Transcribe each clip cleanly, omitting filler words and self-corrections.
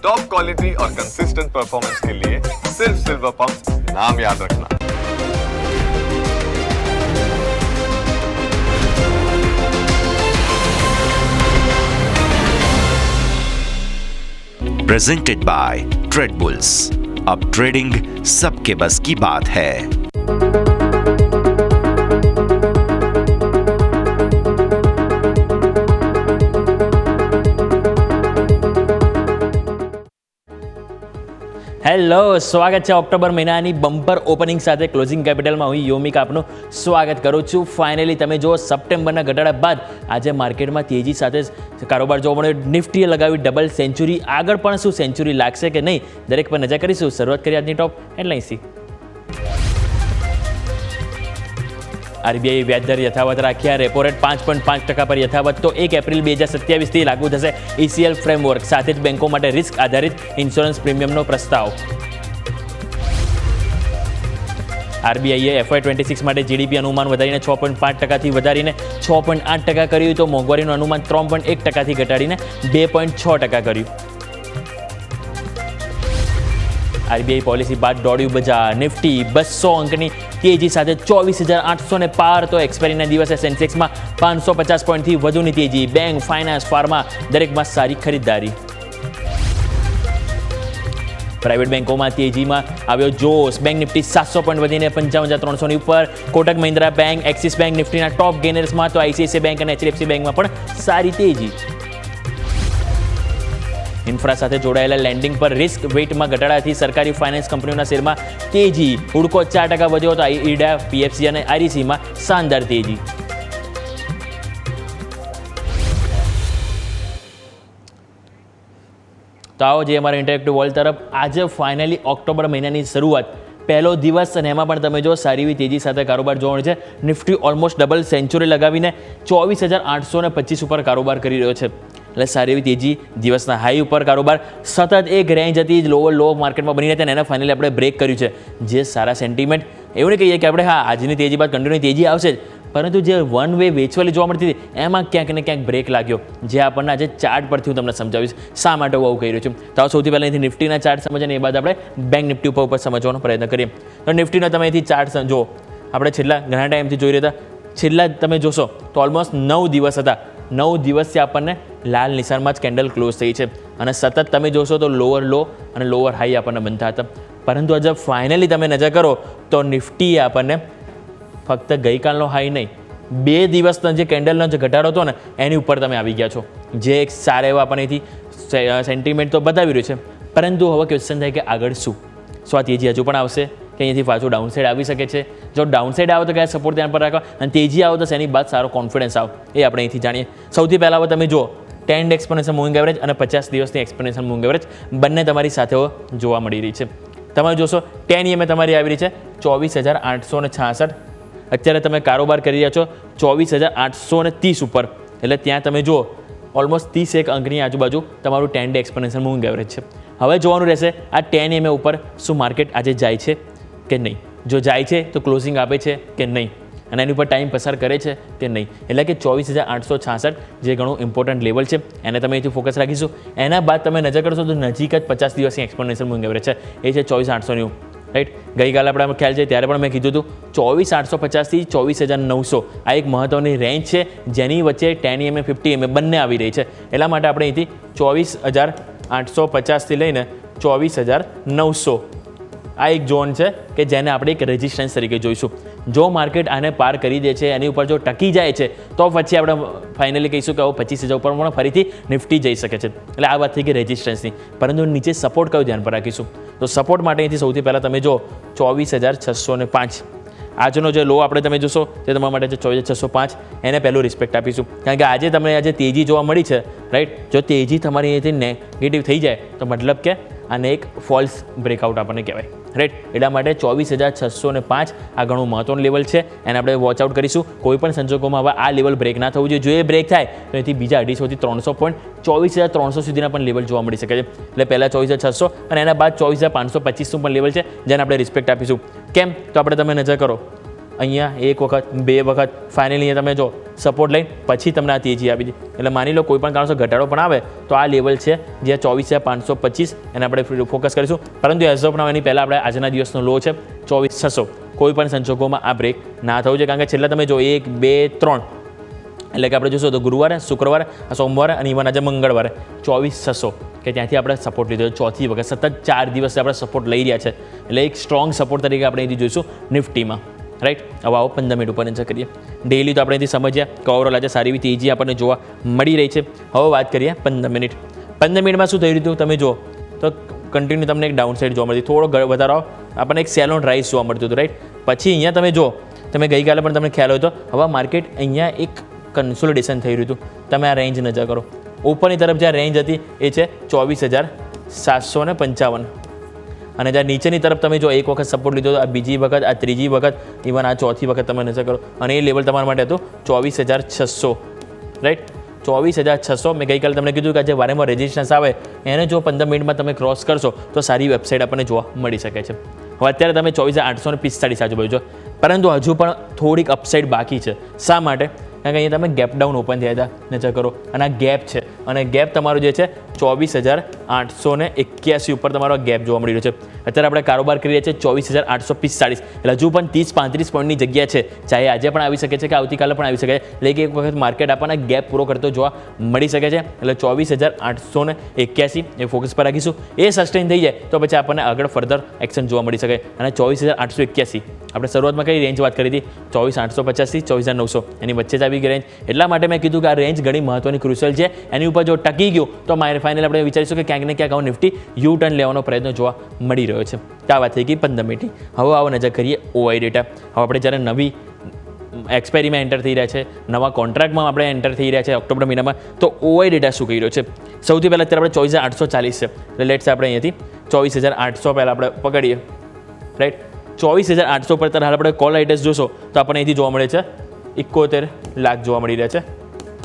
Top quality और consistent performance के लिए सिर्फ सिल्वर पंप नाम याद रखना। Presented by trade bulls. अब ट्रेडिंग सबके बस की बात है। હેલો, સ્વાગત છે ઓક્ટોબર મહિનાની બમ્પર ઓપનિંગ સાથે ક્લોઝિંગ કેપિટલમાં. હું યોમિક આપનું સ્વાગત કરું છું. ફાઇનલી તમે જો સપ્ટેમ્બરના ઘટાડા બાદ આજે માર્કેટમાં તેજી સાથે કારોબાર જોવા મળ્યો. નિફ્ટીએ લગાવી ડબલ સેન્ચુરી. આગળ પણ શું સેન્ચુરી લાગશે કે નહીં, દરેક પર નજર કરીશું. શરૂઆત કરીએ આજની ટોપ હેડલાઇન્સથી. આરબીઆઈ વ્યાજદર યથાવત રાખ્યા. રેપો રેટ 5.5% પર યથાવત. તો 1 એપ્રિલ 2027થી લાગુ થશે ECL ફ્રેમવર્ક. સાથે જ બેન્કો માટે રિસ્ક આધારિત ઇન્સ્યોરન્સ પ્રીમિયમનો પ્રસ્તાવ. આરબીઆઈએ FY26 માટે જીડીપી અનુમાન વધારીને 6.5%થી વધારીને 6.8% કર્યું. તો મોંઘવારીનું અનુમાન 3.1%થી ઘટાડીને 2.6% કર્યું. આરબીઆઈ પોલિસી બાદ દોડ્યું બજાર. નિફ્ટી 200 અંકની તેજી સાથે 24,800 ને પાર. તો એક્સપાયરીના દિવસે સેન્સેક્સમાં 550 પોઈન્ટથી વધુની તેજી. બેંક, ફાઇનાન્સ, ફાર્મા દરેકમાં સારી ખરીદદારી. પ્રાઇવેટ બેન્કોમાં તેજીમાં આવ્યો જોશ. બેંક નિફ્ટી 700 પોઈન્ટ વધીને 55,300ની ઉપર. Kotak Mahindra bank, Axis bank નિફ્ટીના ટોપ ગેનર્સમાં. તો ICICI બેંક અને HDFC બેંકમાં પણ સારી તેજી. ઇન્ફ્રા સાથે જોડાયેલા લેન્ડિંગ પર રિસ્ક વેઇટમાં ઘટાડાથી સરકારી ફાઇનાન્સ કંપનીઓના શેરમાં તેજી. હુડકો 4% વધ્યો હતો. ઈડા, PFC અને IRECમાં શાનદાર તેજી. તો આવો જે અમારા ઇન્ટરેક્ટિવ વર્લ્ડ તરફ. આજે ફાઇનલી ઓક્ટોબર મહિનાની શરૂઆત, પહેલો દિવસ, અને એમાં પણ તમે જો સારી એવી તેજી સાથે કારોબાર જોવા છે. નિફ્ટી ઓલમોસ્ટ ડબલ સેન્ચુરી લગાવીને 24,825 ઉપર કારોબાર કરી રહ્યો છે. એટલે સારી એવી તેજી, દિવસના હાઈ ઉપર કારોબાર. સતત એક રેન્જ હતી લોઅર લો માર્કેટમાં બની હતી અને એને ફાઇનલી આપણે બ્રેક કર્યું છે. જે સારા સેન્ટિમેન્ટ, એવું નહીં કહીએ કે આપણે હા આજની તેજી બાદ કન્ટિન્યુ તેજી આવશે જ, પરંતુ જે વન વે વેચવાલી જોવા મળતી હતી એમાં ક્યાંક ને ક્યાંક બ્રેક લાગ્યો. જે આપણને આજે ચાર્ટ પરથી હું તમને સમજાવીશ શા માટે હું આવું કહી રહ્યો છું. તો સૌથી પહેલાં અહીંથી નિફ્ટીના ચાર્ટ સમજીએ, એ બાદ આપણે બેંક નિફ્ટી ઉપર સમજવાનો પ્રયત્ન કરીએ. તો નિફ્ટીનો તમે અહીંથી ચાર્ટ જો, આપણે છેલ્લા ઘણા ટાઈમથી જોઈ રહ્યા હતા. છેલ્લા તમે જોશો તો ઓલમોસ્ટ 9 દિવસ હતા. 9 દિવસથી આપણને લાલ નિશાનમાં જ કેન્ડલ ક્લોઝ થઈ છે અને સતત તમે જોશો તો લોઅર લો અને લોઅર હાઈ આપણને બનતા હતા. પરંતુ આજે ફાઇનલી તમે નજર કરો તો નિફ્ટીએ આપણને ફક્ત ગઈકાલનો હાઈ નહીં, 2 દિવસનો જે કેન્ડલનો જે ઘટાડો હતો ને એની ઉપર તમે આવી ગયા છો. જે એક સારા એવા આપણને અહીંથી સેન્ટિમેન્ટ તો બતાવી રહ્યું છે. પરંતુ હવે ક્વેશ્ચન થાય કે આગળ શું આ તેજી હજુ પણ આવશે કે અહીંયાથી પાછું ડાઉનસાઇડ આવી શકે છે? જો ડાઉનસાઇડ આવે તો કયા સપોર્ટ ધ્યાન પર રાખો, અને તેજી આવે તો એની બાદ સારો કોન્ફિડન્સ આવે, એ આપણે અહીંથી જાણીએ. સૌથી પહેલાં હવે તમે જુઓ 10 એક્સપોનેન્શિયલ મૂવિંગ એવરેજ અને 50 દિવસની એક્સપોનેન્શિયલ મૂવિંગ એવરેજ બંને તમારી સાથે જોવા મળી રહી છે. તમે જોશો 10 EMA તમારી આવી રહી છે 24,866. અત્યારે તમે કારોબાર કરી રહ્યા છો 24,830 ઉપર. એટલે ત્યાં તમે જુઓ ઓલમોસ્ટ 31 અંકની આજુબાજુ તમારું 10 ડે એક્સપોનેન્શિયલ મૂવિંગ એવરેજ છે. હવે જોવાનું રહેશે આ 10 EMA ઉપર શું માર્કેટ આજે જાય છે કે નહીં. જો જાય છે તો ક્લોઝિંગ આપે છે કે નહીં, અને એની ઉપર ટાઈમ પસાર કરે છે કે નહીં. એટલે કે 24,866 જે ઘણું ઇમ્પોર્ટન્ટ લેવલ છે, એને તમે અહીંથી ફોકસ રાખીશું. એના બાદ તમે નજર કરશો તો નજીક જ 50 દિવસની એક્સપોનેન્શિયલ મૂવિંગ એવરેજ છે, એ છે 24,890. રાઈટ, ગઈકાલે આપણે ખ્યાલ છે ત્યારે પણ મેં કીધું હતું 24,850થી 24,900 આ એક મહત્ત્વની રેન્જ છે, જેની વચ્ચે 10 EMA 50 EMA બંને આવી રહી છે. એટલા માટે આપણે અહીંથી 24,850થી લઈને 24,900 આ એક ઝોન છે કે જેને આપણે એક રેઝિસ્ટન્સ તરીકે જોઈશું. જો માર્કેટ આને પાર કરી દે છે, એની ઉપર જો ટકી જાય છે, તો પછી આપણે ફાઇનલી કહીશું કે 25,000 ઉપર પણ ફરીથી નિફ્ટી જઈ શકે છે. એટલે આ વાત થઈ ગઈ રેઝિસ્ટન્સની. પરંતુ નીચે સપોર્ટ કયો ધ્યાન પર રાખીશું? તો સપોર્ટ માટે અહીંથી સૌથી પહેલાં તમે જો 24,605 આજનો જે લો આપણે તમે જોશો તે તમારા માટે છે 24,605. એને પહેલું રિસ્પેક્ટ આપીશું, કારણ કે આજે તમને આજે તેજી જોવા મળી છે. રાઈટ, જો તેજી તમારી અહીંથી નેગેટિવ થઈ જાય તો મતલબ કે આને એક ફોલ્સ બ્રેકઆઉટ આપણને કહેવાય. રાઈટ, એટલા માટે 24,605 આ ઘણું મહત્વનું લેવલ છે, એને આપણે વોચ આઉટ કરીશું. કોઈ પણ સંજોગોમાં હવે આ લેવલ બ્રેક ના થવું જોઈએ. જો એ બ્રેક થાય તો એથી બીજા 250થી 300 પોઈન્ટ 24,300 સુધીના પણ લેવલ જોવા મળી શકે છે. એટલે પહેલાં 24,600 અને એના બાદ 24,525નું પણ લેવલ છે, જેને આપણે રિસ્પેક્ટ આપીશું. કેમ? તો આપણે તમે નજર કરો અહીંયા એક વખત, બે વખત, ફાઇનલી અહીંયા તમે જો સપોર્ટ લઈને પછી તમને આ તેજી આપી હતી. એટલે માની લો કોઈ પણ કારણસર ઘટાડો પણ આવે તો આ લેવલ છે જે 24,525 એને આપણે ફોકસ કરીશું. પરંતુ એઝ ઓફ નાઉ એની પહેલાં આપણે આજના દિવસનો લો છે 24,600. કોઈ પણ સંજોગોમાં આ બ્રેક ના થવું જોઈએ, કારણ કે છેલ્લા તમે જો 1, 2, 3 એટલે કે આપણે જોઈશું તો ગુરુવારે, શુક્રવારે, સોમવારે અને ઇવન આજે મંગળવારે 24,600 કે ત્યાંથી આપણે સપોર્ટ લીધો. ચોથી વખત સતત 4 દિવસ આપણે સપોર્ટ લઈ રહ્યા છે. એટલે એક સ્ટ્રોંગ સપોર્ટ તરીકે આપણે અહીંથી જોઈશું નિફ્ટીમાં, રાઈટ. હવે આવો 15 મિનિટ ઉપર નજર કરીએ. ડેઇલી તો આપણે અહીંથી સમજ્યા કે ઓવરઓલ આજે સારી એવી તેજી આપણને જોવા મળી રહી છે. હવે વાત કરીએ 15 મિનિટ. 15 મિનિટમાં શું થઈ રહ્યું હતું તમે જુઓ તો કન્ટિન્યુ તમને એક ડાઉન સાઇડ જોવા મળતી, થોડો વધારો આપણને એક સેલ ઓન રાઇઝ જોવા મળતું હતું, રાઈટ. પછી અહીંયા તમે જુઓ, તમે ગઈકાલે પણ તમને ખ્યાલ હોય તો હવે માર્કેટ અહીંયા એક કન્સોલિડેશન થઈ રહ્યું હતું. તમે આ રેન્જ નજર કરો, ઉપરની તરફ જ્યાં રેન્જ હતી એ છે 24,755 અને જ્યાં નીચેની તરફ તમે જો એક વખત સપોર્ટ લીધો, આ બીજી વખત, આ ત્રીજી વખત, ઇવન આ ચોથી વખત તમે નજર કરો અને એ લેવલ તમારા માટે હતું 24,600, રાઈટ. 24,600 મેં ગઈકાલે તમને કીધું કે આજે વારેમાં રેઝિસ્ટન્સ આવે એને જો 15 મિનિટમાં તમે ક્રોસ કરશો તો સારી વેબસાઇટ આપણને જોવા મળી શકે છે. હવે અત્યારે તમે 24,845 આજુબાજુ છો, પરંતુ હજુ પણ થોડીક અપસાઇડ બાકી છે. શા માટે? કારણ કે અહીંયા તમે ગેપ ડાઉન ઓપન થયા હતા, નજર કરો અને આ ગેપ છે અને ગેપ તમારો જે છે 24,881 ઉપર તમારો ગેપ જોવા મળી રહ્યો છે. અત્યારે આપણે કારોબાર કરી રહ્યા છીએ 24,845, એટલે હજુ પણ 30-35 પોઈન્ટની જગ્યા છે. ચાહે આજે પણ આવી શકે છે કે આવતીકાલે પણ આવી શકે છે, એટલે કે એક વખત માર્કેટ આપણને ગેપ પૂરો કરતો જોવા મળી શકે છે. એટલે 24,881 એ ફોકસ પર રાખીશું. એ સસ્ટેન થઈ જાય તો પછી આપણને આગળ ફર્ધર એક્શન જોવા મળી શકે. અને 24,881 આપણે શરૂઆતમાં કઈ રેન્જ વાત કરી હતી 24,850 થી 24,900 એની વચ્ચે જ આવી ગઈ રેન્જ. એટલા માટે મેં કીધું કે આ રેન્જ ઘણી મહત્વની ક્રુશિયલ છે. એની ઉપર જો ટકી ગયું તો ફાઇનલ આપણે વિચારીશું કે ક્યાંક ને ક્યાંક આવું નિફ્ટી યુ ટર્ન લેવાનો પ્રયત્ન જોવા મળી રહ્યો છે. તો આ વાત થઈ ગઈ 15 મિનિટની. હવે આવો નજર કરીએ ઓઆઈ ડેટા. હવે આપણે જ્યારે નવી એક્સપાયરીમાં એન્ટર થઈ રહ્યા છે, નવા કોન્ટ્રાક્ટમાં આપણે એન્ટર થઈ રહ્યા છે ઓક્ટોબર મહિનામાં, તો ઓઆઈ ડેટા શું કહી રહ્યો છે? સૌથી પહેલાં અત્યારે આપણે 24,840 છે, એટલે લેટ્સ આપણે અહીંયાથી 24,800 પહેલાં આપણે પકડીએ, રાઈટ. 24,800 પર હાલ આપણે કોલ રાઇટર્સ જોશો તો આપણને અહીંથી જોવા મળે છે 71 લાખ જોવા મળી રહ્યા છે,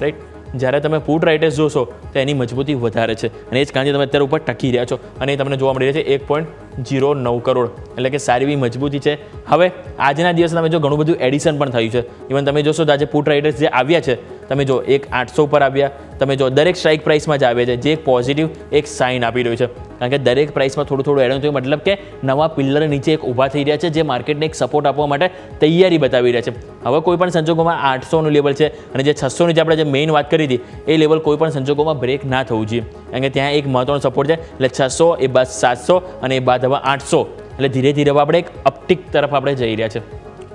રાઈટ. જ્યારે તમે પુટ રાઇટર્સ જોશો તો એની મજબૂતી વધારે છે અને એ જ કારણે તમે અત્યારે ઉપર ટકી રહ્યા છો અને એ તમને જોવા મળી રહ્યા છે 1.09 કરોડ, એટલે કે સારી એવી મજબૂતી છે. હવે આજના દિવસે તમે જો ઘણું બધું એડિશન પણ થયું છે. ઇવન તમે જોશો તો આજે પુટ રાઇટર્સ જે આવ્યા છે તમે જો એક 800 ઉપર આવ્યા, તમે જો દરેક સ્ટ્રાઇક પ્રાઇસમાં જ આવ્યા છે, જે એક પોઝિટિવ એક સાઇન આપી રહ્યું છે. કારણ કે દરેક પ્રાઇસમાં થોડું એડ થયું, મતલબ કે નવા પિલ્લર નીચે એક ઊભા થઈ રહ્યા છે જે માર્કેટને એક સપોર્ટ આપવા માટે તૈયારી બતાવી રહ્યા છે. હવે કોઈ પણ સંજોગોમાં 800નું લેવલ છે અને જે 600ની જે આપણે જે મેઇન વાત કરી હતી એ લેવલ કોઈ પણ સંજોગોમાં બ્રેક ના થવું જોઈએ, કારણ કે ત્યાં એક મહત્વનો સપોર્ટ છે. એટલે 600 એ બાદ 700 અને એ બાદ હવે 800, એટલે ધીરે ધીરે હવે આપણે એક અપટિક તરફ આપણે જઈ રહ્યા છે.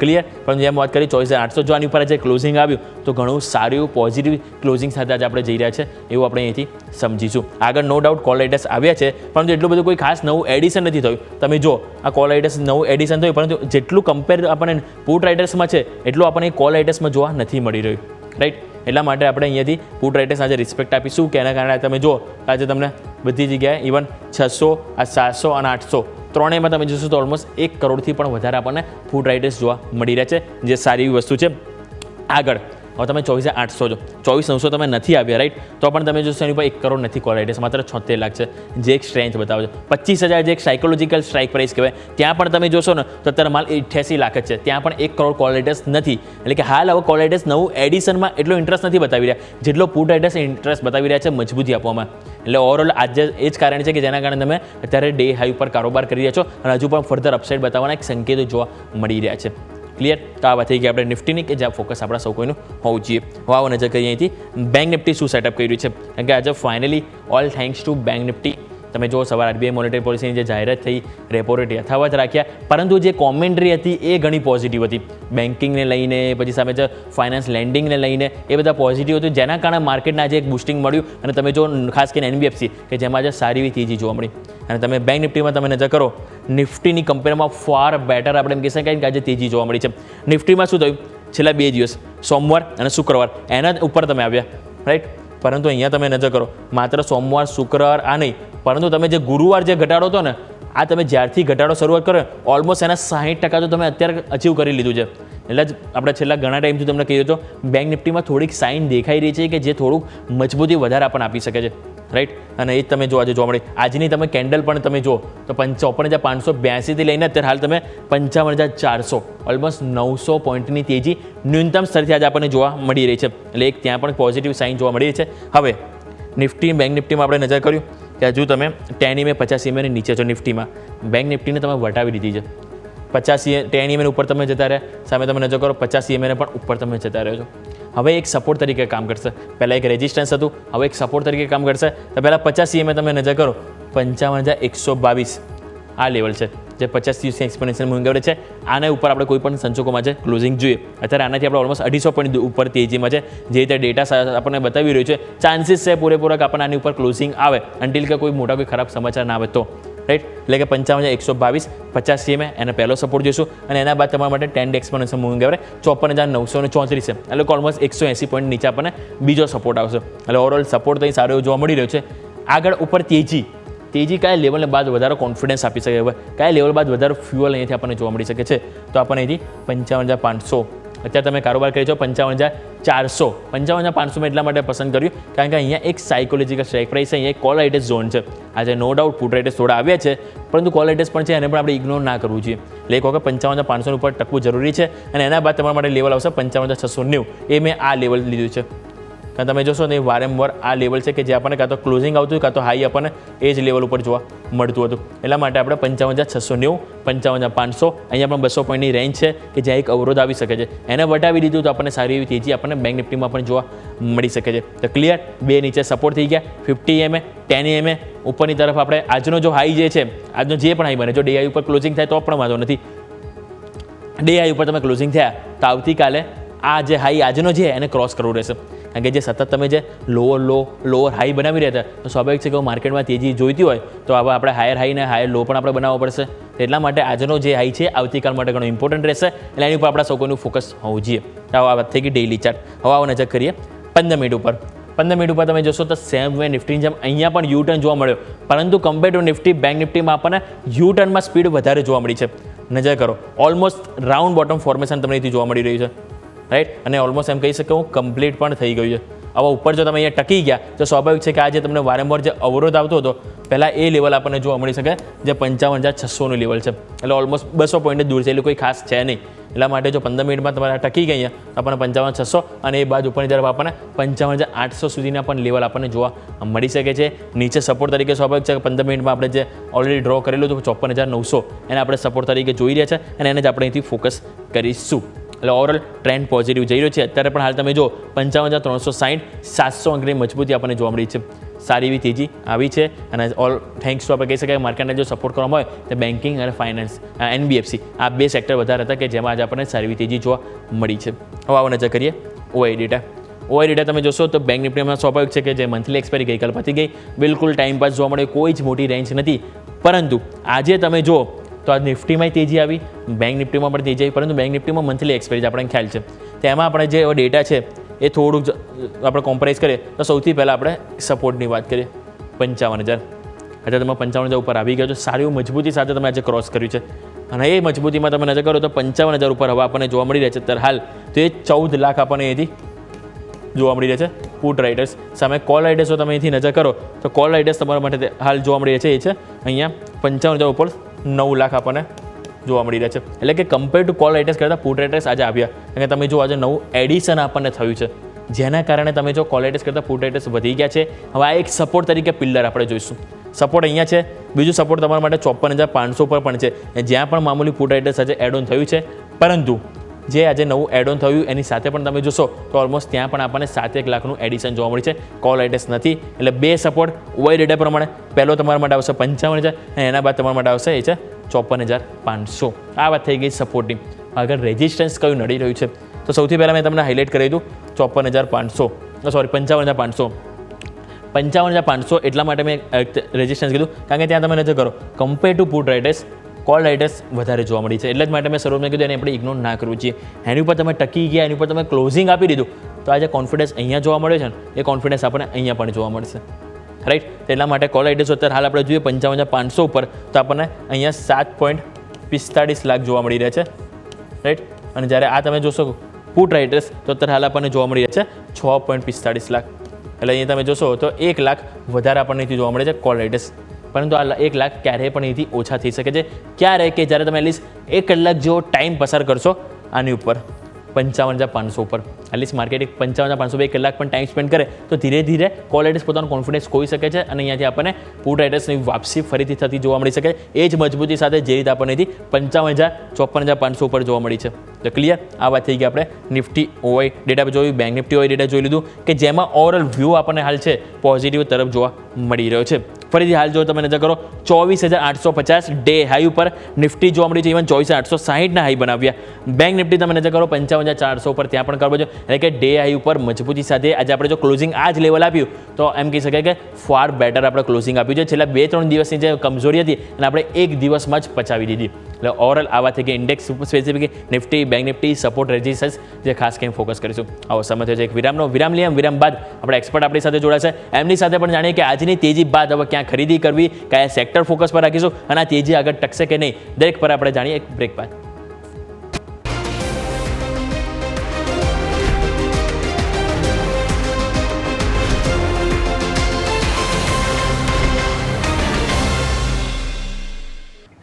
ક્લિયર? પણ જેમ વાત કરી 24,800 જો આની ઉપર આજે ક્લોઝિંગ આવ્યું તો ઘણું સારું એવું પોઝિટિવ ક્લોઝિંગ સાથે આજે આપણે જઈ રહ્યા છે એવું આપણે અહીંથી સમજીશું. આગળ નો ડાઉટ કોલ રાઇટર્સ આવ્યા છે, પરંતુ એટલું બધું કોઈ ખાસ નવું એડિશન નથી થયું. તમે જો આ કોલ રાઇટર્સ નવું એડિશન થયું, પરંતુ જેટલું કમ્પેર આપણને પુટ રાઇટર્સમાં છે એટલું આપણને કોલ રાઇટર્સમાં જોવા નથી મળી રહ્યું, રાઈટ. એટલા માટે આપણે અહીંયાથી પુટ રાઇટર્સ આજે રિસ્પેક્ટ આપીશું કે એના કારણે તમે જો આજે તમને બધી જગ્યાએ ઇવન 600, આ 700 અને 800 ત્રણેયમાં તમે જોશો તો ઓલમોસ્ટ 1 કરોડથી પણ વધારે આપણને પુટ રાઇટર્સ જોવા મળી રહ્યા છે, જે સારી એવી વસ્તુ છે. આગળ હવે તમે 24,800 જો 24,900 તમે નથી આવ્યા, રાઈટ, તો પણ તમે જોશો એની ઉપર 1 કરોડ નથી કોલ રાઇટર્સ, માત્ર 76 લાખ છે, જે એક સ્ટ્રેન્થ બતાવે છે. 25,000 જે એક સાયકોલોજીકલ સ્ટ્રાઇક પ્રાઇસ કહેવાય, ત્યાં પણ તમે જોશો ને તો અત્યારે માલ 88 લાખ જ છે, ત્યાં પણ 1 કરોડ કોલ રાઇટર્સ નથી. એટલે કે હાલ હવે કોલ રાઇટર્સ નવું એડિશનમાં એટલો ઇન્ટરેસ્ટ નથી બતાવી રહ્યા જેટલો પુટ રાઇટર્સ ઇન્ટરેસ્ટ બતાવી રહ્યા છે મજબૂતી આપવામાં. એટલે ઓવરઓલ આજે એ જ કારણ છે કે જેના કારણે તમે અત્યારે ડે હાઈ ઉપર કારોબાર કરી રહ્યા છો અને હજુ પણ ફર્ધર અપસાઇડ બતાવવાના એક સંકેતો જોવા મળી રહ્યા છે. ક્લિયર? તો આ વાત થઈ ગઈ આપણે નિફ્ટીની કે જ્યાં ફોકસ આપણા સૌ કોઈનું હોવું જોઈએ. હવે આવો નજર કરીએ અહીંથી બેંક નિફ્ટી શું સેટઅપ કર્યું છે, કારણ કે આજે finally all thanks to bank Nifty તમે જો સવારે આરબીઆઈ મોનેટરી પોલિસીની જે જાહેરાત થઈ, રેપો રેટ યથાવત રાખ્યા, પરંતુ જે કોમેન્ટ્રી હતી એ ઘણી પોઝિટિવ હતી. બેન્કિંગને લઈને, પછી સામે જે ફાઇનાન્સ લેન્ડિંગને લઈને એ બધા પોઝિટિવ હતું, જેના કારણે માર્કેટને આજે એક બુસ્ટિંગ મળ્યું. અને તમે જો ખાસ કરીને એનબીએફસી કે જેમાં આજે સારી એવી તેજી જોવા મળી. અને તમે બેંક નિફ્ટીમાં તમે નજર કરો, નિફ્ટીની કમ્પેરમાં ફાર બેટર આપણે એમ કહી શકાય કે આજે તેજી જોવા મળી છે. નિફ્ટીમાં શું થયું, છેલ્લા 2 દિવસ સોમવાર અને શુક્રવાર એના ઉપર તમે આવ્યા, રાઈટ, પરંતુ અહીંયા તમે નજર કરો માત્ર સોમવાર શુક્રવાર આ નહીં, પરંતુ તમે જે ગુરુવાર જે ઘટાડો હતો ને, આ તમે જ્યારથી ઘટાડો શરૂઆત કરો ઓલમોસ્ટ એના 60% તો તમે અત્યારે અચીવ કરી લીધું છે. એટલે જ આપણે છેલ્લા ઘણા ટાઈમથી તમને કહ્યું તો બેંક નિફ્ટીમાં થોડીક સાઇન દેખાઈ રહી છે કે જે થોડુંક મજબૂતી વધારે આપણને આપી શકે છે. રાઈટ, અને એ જ તમે જો આજે જોવા મળી. આજની તમે કેન્ડલ પણ તમે જો તો 54,582થી લઈને અત્યારે હાલ તમે 55,400, ઓલમોસ્ટ 900 પોઈન્ટની તેજી ન્યૂનતમ સ્તરથી આજે આપણને જોવા મળી રહી છે. એટલે એક ત્યાં પણ પોઝિટિવ સાઇન જોવા મળી રહી છે. હવે નિફ્ટી બેંક નિફ્ટીમાં આપણે નજર કર્યું કે હજુ તમે 10 EMA 50 EMA ની નીચે છો. નિફ્ટીમાં બેંક નિફ્ટીને તમે વટાવી દીધી છે. 10 EMA ઉપર તમે જતા રહ્યા, સામે તમે નજર કરો 50 EMA પણ ઉપર તમે જતા રહ્યો છો. હવે એક સપોર્ટ તરીકે કામ કરશે. પહેલાં એક રેઝિસ્ટન્સ હતું, હવે એક સપોર્ટ તરીકે કામ કરશે. તો પહેલાં 50 EMA તમે નજર કરો 55,122 આ લેવલ છે જે 50 દિવસની એક્સપોનેન્શિયલ મૂવિંગ એવરેજ છે. આના ઉપર આપણે કોઈ પણ સંજોગોમાં છે ક્લોઝિંગ જોઈએ. અત્યારે આનાથી આપણે ઓલમોસ્ટ 250 પોઈન્ટ ઉપર તેજીમાં છે. જે રીતે ડેટા આપણને બતાવી રહ્યું છે, ચાન્સીસ છે પૂરેપૂરા કે આપણને આની ઉપર ક્લોઝિંગ આવે અન્ટિલ કે કોઈ મોટા કોઈ ખરાબ સમાચાર ના આવે તો, રાઈટ. એટલે કે 55,122 50 EMA એને પહેલો સપોર્ટ જોઈશું, અને એના બાદ તમારા માટે 10 ડે એક્સપોનેન્શિયલ મૂવિંગ એવરેજ 54,934 છે. એટલે કે ઓલમોસ્ટ 180 પોઈન્ટ નીચે આપણને બીજો સપોર્ટ આવશે. એટલે ઓવરઓલ સપોર્ટ તો સારો એવો જોવા મળી રહ્યો છે. આગળ ઉપર તેજી કયા લેવલને બાદ વધારે કોન્ફિડન્સ આપી શકે, હવે કયા લેવલ બાદ વધારે ફ્યુઅલ અહીંયાથી આપણને જોવા મળી શકે છે, તો આપણને અહીંથી 55,500 અત્યારે તમે કારોબાર કરી છો 55,400. 55,500 એટલા માટે પસંદ કર્યું કારણ કે અહીંયા એક સાયકોલોજીકલ સ્ટ્રાઇક પ્રાઇસ છે, અહીંયા એક કોલ રાઇટેજ ઝોન છે. આજે નો ડાઉટ પુટ રાઇટેજ થોડા આવ્યા છે, પરંતુ કોલ રાઇટેજ પણ છે, એને પણ આપણે ઇગ્નોર ના કરવું જોઈએ. એટલે એક વખત 55,500 ઉપર ટકવું જરૂરી છે. અને એના બાદ તમારા માટે લેવલ આવશે 55,690. એ મેં આ લેવલ લીધું છે કારણ તમે જોશો ને વારંવાર આ લેવલ છે કે જે આપણને કાં તો ક્લોઝિંગ આવતું કાં તો હાઈ આપણને એ જ લેવલ ઉપર જોવા મળતું હતું. એટલા માટે આપણે 55,690 55,500 અહીંયા પણ 200 પોઈન્ટની રેન્જ છે કે જ્યાં એક અવરોધ આવી શકે છે. એને વટાવી દીધું તો આપણને સારી એવી તેજી આપણને બેંક નિફ્ટીમાં પણ જોવા મળી શકે છે. તો ક્લિયર, બે નીચે સપોર્ટ થઈ ગયા 50 EMA 10 EMA ઉપરની તરફ આપણે આજનો જો હાઈ જે છે, આજનો જે પણ હાઈ બને, જો ડે હાઈ ઉપર ક્લોઝિંગ થાય તો પણ વાંધો નથી. ડે હાઈ ઉપર તમે ક્લોઝિંગ થયા તો આવતીકાલે આ જે હાઈ આજનો છે એને ક્રોસ કરવું રહેશે. કારણ કે જે સતત તમે જે લોઅર હાઈ બનાવી રહ્યા હતા, તો સ્વાભાવિક છે કે માર્કેટમાં તેજી જોઈતી હોય તો હવે આપણે હાયર હાઈ ને હાયર લો પણ આપણે બનાવવો પડશે. એટલા માટે આજનો જે હાઈ છે આવતીકાલ માટે ઘણો ઇમ્પોર્ટન્ટ રહેશે. એટલે એની ઉપર આપણા સૌ કોઈનું ફોકસ હોવું જોઈએ. તો આ વાત થઈ ગઈ ડેઇલી ચાર્ટ. હવે આવો નજર કરીએ 15 મિનિટ ઉપર. 15 મિનિટ ઉપર તમે જોશો તો સેમ વે નિફ્ટીની જેમ અહીંયા પણ યુ ટર્ન જોવા મળ્યો, પરંતુ કમ્પેર ટુ નિફ્ટી બેંક નિફ્ટીમાં આપણને યુ ટર્નમાં સ્પીડ વધારે જોવા મળી છે. નજર કરો, ઓલમોસ્ટ રાઉન્ડ બોટમ ફોર્મેશન તમને અહીંથી જોવા મળી રહ્યું છે, રાઈટ. અને ઓલમોસ્ટ એમ કહી શકું કમ્પ્લીટ પણ થઈ ગયું છે. હવે ઉપર જો તમે અહીંયા ટકી ગયા તો સ્વાભાવિક છે કે આજે તમને વારંવાર જે અવરોધ આવતો હતો પહેલાં એ લેવલ આપણને જોવા મળી શકે જે 55,600નું લેવલ છે. એટલે ઓલમોસ્ટ 200 પોઈન્ટ દૂર છે, એટલે કોઈ ખાસ છે નહીં. એટલા માટે જો 15 મિનિટમાં તમારે ટકી ગયા આપણને 55,600 અને એ બાદ ઉપરની તરફ આપણને 55,800 સુધીના પણ લેવલ આપણને જોવા મળી શકે છે. નીચે સપોર્ટ તરીકે સ્વાભાવિક છે કે 15 મિનિટમાં આપણે જે ઓલરેડી ડ્રો કરેલું હતું 54,900 એને આપણે સપોર્ટ તરીકે જોઈ રહ્યા છે અને એને જ આપણે અહીંથી ફોકસ કરીશું. એટલે ઓવરઓલ ટ્રેન્ડ પોઝિટિવ જઈ રહ્યો છે. અત્યારે પણ હાલ તમે જો 55,360 700 અંકની મજબૂતી આપણને જોવા મળી છે. સારી એવી તેજી આવી છે અને ઓલ થેન્ક્સ ટુ આપણે કહી શકાય માર્કેટને જો સપોર્ટ કરવામાં હોય તો બેન્કિંગ અને ફાઇનાન્સ NBFC આ બે સેક્ટર વધારે હતા કે જેમાં આજે આપણને સારી એવી તેજી જોવા મળી છે. હવે આવો નજર કરીએ OI ડેટા. OI ડેટા તમે જોશો તો બેંક નિફ્ટીમાં સ્વાભાવિક છે કે જે મંથલી એક્સપાયરી ગઈકાલ પતી ગઈ, બિલકુલ ટાઈમ પાસ જોવા મળે, કોઈ જ મોટી રેન્જ નથી. પરંતુ આજે તમે જો તો આ નિફ્ટીમાં તેજી આવી, બેંક નિફ્ટીમાં પણ તેજી આવી, પરંતુ બેંક નિફ્ટીમાં મંથલી એક્સપાયરી આપણને ખ્યાલ છે. તેમાં આપણે જે ડેટા છે એ થોડુંક આપણે કોમ્પરાઇઝ કરીએ તો સૌથી પહેલાં આપણે સપોર્ટની વાત કરીએ 55,000. અત્યારે તમે 55,000 ઉપર આવી ગયા છો, સારી મજબૂતી સાથે તમે આજે ક્રોસ કર્યું છે. અને એ મજબૂતીમાં તમે નજર કરો તો 55,000 ઉપર હવે આપણને જોવા મળી રહ્યા છે અત્યારે હાલ. તો એ 14 લાખ આપણને અહીંથી જોવા મળી રહ્યા છે પુટ રાઇટર્સ સામે. કોલ રાઇટર્સો તમે અહીંથી નજર કરો તો કોલ રાઇટર્સ તમારા માટે હાલ જોવા મળી રહ્યા છે એ છે અહીંયા 55,000 ઉપર 9 લાખ આપણને જોવા મળી રહ્યા છે. એટલે કે કમ્પેર ટુ કોલ રાઇટર્સ કરતાં પુટ રાઇટર્સ આજે આવ્યા. કારણ કે તમે જો આજે નવું એડિશન આપણને થયું છે, જેના કારણે તમે જો કોલ રાઇટર્સ કરતાં પુટ રાઇટર્સ વધી ગયા છે. હવે આ એક સપોર્ટ તરીકે પિલ્લર આપણે જોઈશું. સપોર્ટ અહીંયા છે, બીજું સપોર્ટ તમારા માટે 54,500 પર પણ છે, જ્યાં પણ મામૂલી પુટ રાઇટર્સ આજે એડ ઓન થયું છે. પરંતુ જે આજે નવું એડ ઓન થયું એની સાથે પણ તમે જોશો તો ઓલમોસ્ટ ત્યાં પણ આપણને 7-1 લાખનું એડિશન જોવા મળે છે. કોલ રાઇટર્સ નથી. એટલે બે સપોર્ટ OI ડેટા પ્રમાણે પહેલો તમારા માટે આવશે 55,000 અને એના બાદ તમારા માટે આવશે એ છે 54,500. આ વાત થઈ ગઈ સપોર્ટની. આગળ રેઝિસ્ટન્સ કયું નડી રહ્યું છે તો સૌથી પહેલાં મેં તમને હાઇલાઇટ કરી દીધું 55,500 એટલા માટે મેં રેઝિસ્ટન્સ કીધું કારણ કે ત્યાં તમે નજર કરો compare to put writers call writers વધારે જોવા મળી છે. એટલે જ માટે મેં શરૂઆતમાં કીધું એને આપણે ઇગ્નોર ના કરવું જોઈએ. એની ઉપર તમે ટકી ગયા, એની ઉપર તમે ક્લોઝિંગ આપી દીધું તો આજે કોન્ફિડન્સ અહીંયા જોવા મળ્યો છે ને એ કોન્ફિડન્સ આપણને અહીંયા પણ જોવા મળશે, રાઈટ. એટલા માટે કોલ રાઇટર્સ અત્યારે હાલ આપણે જોઈએ 55,500 ઉપર તો આપણને અહીંયા 7.45 લાખ જોવા મળી રહ્યા છે, રાઈટ. અને જ્યારે આ તમે જોશો પુટ રાઇટર્સ તો અત્યારે હાલ આપણને જોવા મળી રહ્યા છે 6.45 લાખ. એટલે અહીંયા તમે જોશો તો 1 લાખ વધારે આપણને અહીંથી જોવા મળે છે કોલ રાઇડર્સ, પરંતુ આ 1 લાખ ક્યારેય પણ અહીંથી ઓછા થઈ શકે છે. ક્યારે કે જ્યારે તમે એટલીસ્ટ 1 કલાક જેવો ટાઈમ પસાર કરશો આની ઉપર 55,500 ઉપર. એટલીસ્ટ માર્કેટ 55,500 1 કલાક પણ ટાઈમ સ્પેન્ડ કરે તો ધીરે ધીરે કોલ રાઇડર્સ પોતાનો કોન્ફિડન્સ ખોઈ શકે છે અને અહીંયાથી આપણને પુટ રાઇડર્સની વાપસી ફરીથી થતી જોવા મળી શકે. એ જ મજબૂતી સાથે જે રીતે આપણને અહીંથી 55,000 54,500 ઉપર જોવા મળી છે. તો ક્લિયર, આ વાત થઈ ગઈ. આપણે નિફ્ટી ઓઆઈ ડેટા જોયું, બેંક નિફ્ટી ઓઆઈ ડેટા જોઈ લીધું કે જેમાં ઓવરઓલ વ્યૂ આપણને હાલ છે પોઝિટિવ તરફ જોવા મળી રહ્યો છે. ફરીથી હાલ જો તમે નજર કરો 24,850 ડે હાઈ ઉપર નિફ્ટી જોવા મળી છે. ઇવન 24,860ના હાઈ બનાવ્યા. બેંક નિફ્ટી તમે નજર કરો 55,400 ઉપર ત્યાં પણ કરવો જોઈએ. એટલે કે ડે હાઈ ઉપર મજબૂતી સાથે આજે આપણે જો ક્લોઝિંગ આ જ લેવલ આપ્યું તો એમ કહી શકાય કે ફાર બેટર આપણે ક્લોઝિંગ આપ્યું છે. છેલ્લા 2-3 દિવસની જે કમજોરી હતી અને આપણે એક દિવસમાં જ પચાવી દીધી. એટલે ઓવરઓલ આ વાત થઈ કે index specific Nifty bank Nifty support resistance જે ખાસ કરીને ફોકસ કરીશું. આવો સમય થયો છે એક વિરામનો. વિરામ લઈએ. વિરામ બાદ આપણે એક્સપર્ટ આપણી સાથે જોડાશે. એમની સાથે પણ જાણીએ કે આજની તેજી બાદ હવે ક્યાં ખરીદી કરવી, કયા સેક્ટર ફોકસ પર રાખીશું અને આ તેજી આગળ ટકશે કે નહીં, દરેક પર આપણે જાણીએ એક બ્રેક બાદ.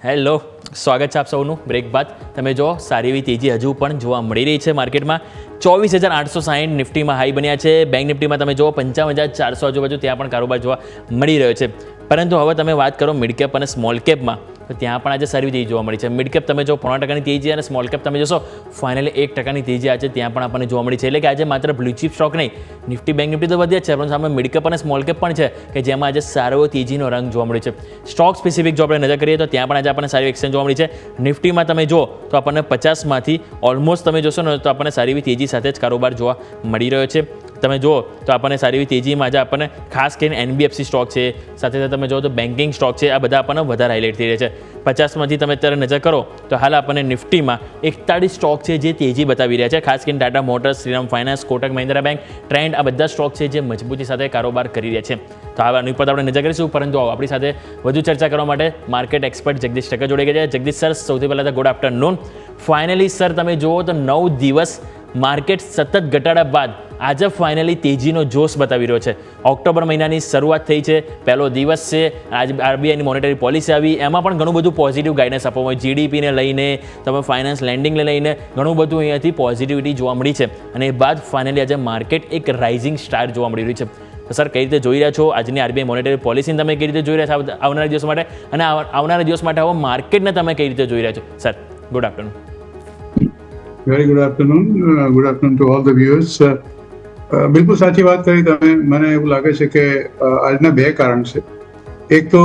હેલો, સ્વાગત છે આપ સૌનું બ્રેક બાદ. તમે જો સારી એવી તેજી હજુ પણ જોવા મળી રહી છે માર્કેટમાં. 24,860 નિફ્ટીમાં હાઈ બન્યા છે. બેંક નિફ્ટીમાં તમે જો 55,400 આજુબાજુ ત્યાં પણ કારોબાર જોવા મળી રહ્યો છે. પરંતુ હવે તમે વાત કરો મિડ કેપ અને સ્મોલ કેપમાં તો ત્યાં પણ આજે સારી તેજી જોવા મળી છે. મિડ કેપ તમે જો 0.5% તેજી અને સ્મોલ કેપ તમે જોશો ફાઇનલી 1% તેજી આજે ત્યાં પણ આપણને જોવા મળી છે. એટલે કે આજે માત્ર બ્લુ ચીપ સ્ટોક નહીં, નિફ્ટી બેંક નિફ્ટી તો વધ્યા જ છે, પણ સામે મિડ કેપ અને સ્મોલ કેપ પણ છે કે જેમાં આજે સારો તેજીનો રંગ જોવા મળ્યો છે. સ્ટોક સ્પેસિફિક જો આપણે નજર કરીએ તો ત્યાં પણ આજે આપણને સારી એક્સચેન્જ જોવા મળી છે. નિફ્ટીમાં તમે જો તો આપણને 50માંથી ઓલમોસ્ટ તમે જોશો ને તો આપણને સારી એવી તેજી સાથે જ કારોબાર જોવા મળી રહ્યો છે. તમે જુઓ તો આપણને સારી એવી તેજીમાં આજે આપણને ખાસ કરીને NBFC સ્ટોક છે, સાથે સાથે તમે જુઓ તો બેન્કિંગ સ્ટોક છે, આ બધા આપણને વધારે હાઇલાઇટ થઈ રહ્યા છે. 50માંથી તમે અત્યારે નજર કરો તો હાલ આપણને નિફ્ટીમાં 41 સ્ટોક છે જે તેજી બતાવી રહ્યા છે. ખાસ કરીને Tata motors, Shriram finance, Kotak Mahindra bank, trend, આ બધા સ્ટોક છે જે મજબૂતી સાથે કારોબાર કરી રહ્યા છે. તો આની ઉપર આપણે નજર કરીશું, પરંતુ આપણી સાથે વધુ ચર્ચા કરવા માટે માર્કેટ એક્સપર્ટ જગદીશ ઠક્કર જોડે ગયા છે. જગદીશ સર, સૌથી પહેલાં તો ગુડ આફ્ટરનૂન. ફાઇનલી સર તમે જુઓ તો 9 દિવસ માર્કેટ સતત ઘટાડા બાદ આજે ફાઇનલી તેજીનો જોશ બતાવી રહ્યો છે. ઓક્ટોબર મહિનાની શરૂઆત થઈ છે, પહેલો દિવસ છે, આજે RBIની મોનેટરી પોલિસી આવી, એમાં પણ ઘણું બધું પોઝિટિવ ગાઈડન્સ આપવામાં આવ્યું. GDPને લઈને તમે ફાઇનાન્સ લેન્ડિંગને લઈને ઘણું બધું અહીંયાથી પોઝિટિવિટી જોવા મળી છે અને એ બાદ ફાઇનલી આજે માર્કેટ એક રાઇઝિંગ સ્ટાર જોવા મળી રહ્યું છે. તો સર કઈ રીતે જોઈ રહ્યા છો આજની RBI મોનેટરી પોલિસીને, તમે કઈ રીતે જોઈ રહ્યા છો આવનારા દિવસ માટે, અને આવનારા દિવસ માટે હવે માર્કેટને તમે કઈ રીતે જોઈ રહ્યા છો? Sir, good afternoon. Very good afternoon. Good afternoon to all the viewers. બિલકુલ સાચી વાત કરી તમે. મને એવું લાગે છે કે આજના બે કારણ છે. એક તો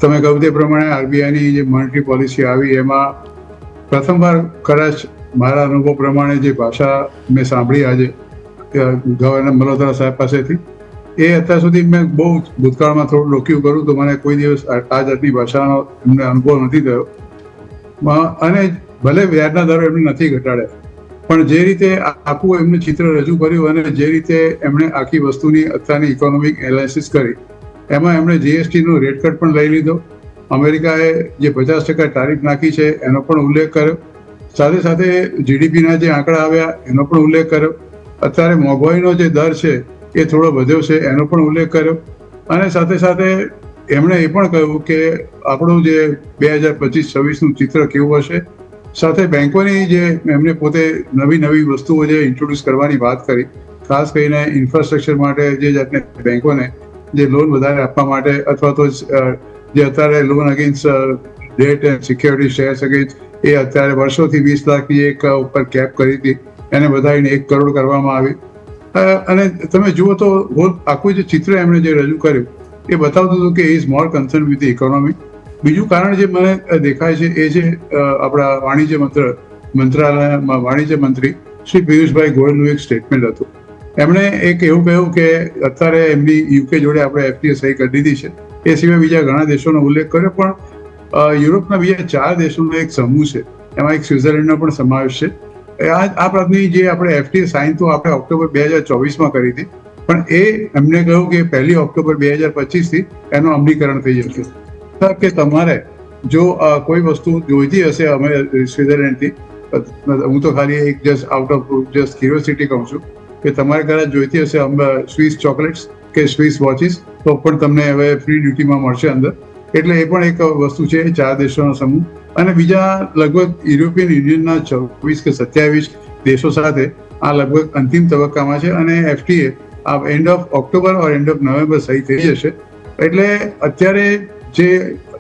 તમે કહ્યું તે પ્રમાણે RBIની જે મોનેટરી પોલિસી આવી એમાં પ્રથમવાર કદાચ મારા અનુભવ પ્રમાણે જે ભાષા મેં સાંભળી આજે ગવર્નર મલ્હોત્રા સાહેબ પાસેથી, એ અત્યાર સુધી મેં બહુ ભૂતકાળમાં થોડું ડોક્યું કરું તો મને કોઈ દિવસ આ જાતની ભાષાનો એમને અનુભવ નથી થયો. અને ભલે વ્યાજના દરો એમને નથી ઘટાડ્યા, પણ જે રીતે આખું એમને ચિત્ર રજૂ કર્યું અને જે રીતે એમણે આખી વસ્તુની અત્યારની ઇકોનોમિક એનાલિસિસ કરી, એમાં એમણે GSTનો રેટ કટ પણ લઈ લીધો. અમેરિકાએ જે 50% ટારિફ નાખી છે એનો પણ ઉલ્લેખ કર્યો. સાથે સાથે GDPના જે આંકડા આવ્યા એનો પણ ઉલ્લેખ કર્યો. અત્યારે મોંઘવારીનો જે દર છે એ થોડો વધ્યો છે એનો પણ ઉલ્લેખ કર્યો. અને સાથે સાથે એમણે એ પણ કહ્યું કે આપણું જે 2025-26નું ચિત્ર કેવું હશે. સાથે બેંકોની જે એમને પોતે નવી વસ્તુઓ જે ઇન્ટ્રોડ્યુસ કરવાની વાત કરી, ખાસ કરીને ઇન્ફ્રાસ્ટ્રક્ચર માટે જે જાતને બેંકોને જે લોન વધારે આપવા માટે, અથવા તો જે અત્યારે loan against debt and security shares against, એ અત્યારે વર્ષોથી 20 લાખની એક ઉપર કેપ કરી હતી, એને વધારીને 1 કરોડ કરવામાં આવી. અને તમે જુઓ તો આખું જે ચિત્ર એમણે જે રજૂ કર્યું એ બતાવતું હતું કે is more concern with the economy. બીજું કારણ જે મને દેખાય છે એ છે આપણા વાણિજ્ય મંત્રી શ્રી પિયુષભાઈ ગોયલનું એક સ્ટેટમેન્ટ હતું. એમણે એક એવું કહ્યું કે અત્યારે એમની UK જોડે આપણે FTA સહી કરી દીધી છે, એ સિવાય બીજા ઘણા દેશોનો ઉલ્લેખ કર્યો, પણ યુરોપના બીજા 4 દેશોનો એક સમૂહ છે, એમાં એક સ્વિટ્ઝરલેન્ડનો પણ સમાવેશ છે. આ પ્રકારની જે આપણે FTA સાઇન તો આપણે ઓક્ટોબર 2024માં કરી હતી, પણ એ એમને કહ્યું કે 1 ઓક્ટોબર 2025થી એનું અમલીકરણ થઈ જશે. કે તમારે જો કોઈ વસ્તુ જોઈતી હશે અમે સ્વિટ્ઝરલેન્ડથી, હું તો ખાલી એક just out of just curiosity કહું છું કે તમારે કદાચ જોઈતી હશે સ્વિસ ચોકલેટ્સ, કે સ્વિસ વોચીસ તો પણ તમને હવે ફ્રી ડ્યુટીમાં મળશે અંદર. એટલે એ પણ એક વસ્તુ છે, 4 દેશોનો સમૂહ. અને બીજા લગભગ યુરોપિયન યુનિયનના 24 કે 27 દેશો સાથે આ લગભગ અંતિમ તબક્કામાં છે અને FTA આ end of October or end of November સહી થઈ જશે. એટલે અત્યારે જે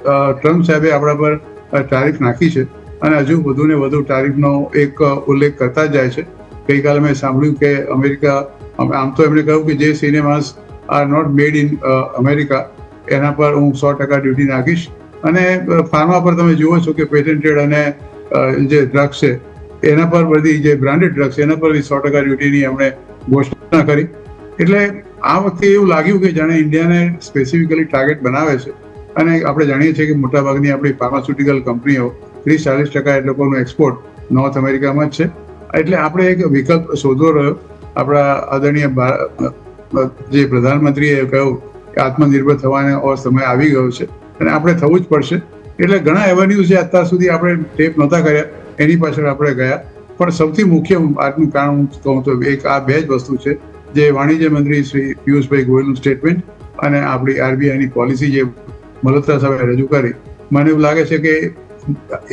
ટ્રમ્પ સાહેબે આપણા પર ટારિફ નાખી છે અને હજુ વધુ ને વધુ ટારિફનો એક ઉલ્લેખ કરતા જાય છે. ગઈકાલે મેં સાંભળ્યું કે અમેરિકા, આમ તો એમણે કહ્યું કે જે cinemas are not made in America એના પર હું 100% ડ્યુટી નાખીશ. અને ફાર્મા પર તમે જુઓ છો કે પેટેન્ટેડ અને જે ડ્રગ્સ છે એના પર બધી જે બ્રાન્ડેડ ડ્રગ્સ એના પર 100% ડ્યુટીની એમણે ઘોષણા કરી. એટલે આ વખતે એવું લાગ્યું કે જાણે ઇન્ડિયાને સ્પેસિફિકલી ટાર્ગેટ બનાવે છે. અને આપણે જાણીએ છીએ કે મોટાભાગની આપણી ફાર્માસ્યુટિકલ કંપનીઓ 30-40% એ લોકોનું એક્સપોર્ટ નોર્થ અમેરિકામાં જ છે. એટલે આપણે એક વિકલ્પ શોધવો રહ્યો. આપણા આદરણીય જે પ્રધાનમંત્રીએ કહ્યું કે આત્મનિર્ભર થવાનો સમય આવી ગયો છે અને આપણે થવું જ પડશે. એટલે ઘણા એવન્યુઝ છે અત્યાર સુધી આપણે ટેપ નહોતા કર્યા, એની પાછળ આપણે ગયા. પણ સૌથી મુખ્ય આજનું કારણ હું કહું તો એક આ 2 જ વસ્તુ છે, જે વાણિજ્ય મંત્રી શ્રી પિયુષભાઈ ગોયલનું સ્ટેટમેન્ટ અને આપણી RBIની પોલિસી જે મલ્હોત્રા સાહેબે રજૂ કરી. મને એવું લાગે છે કે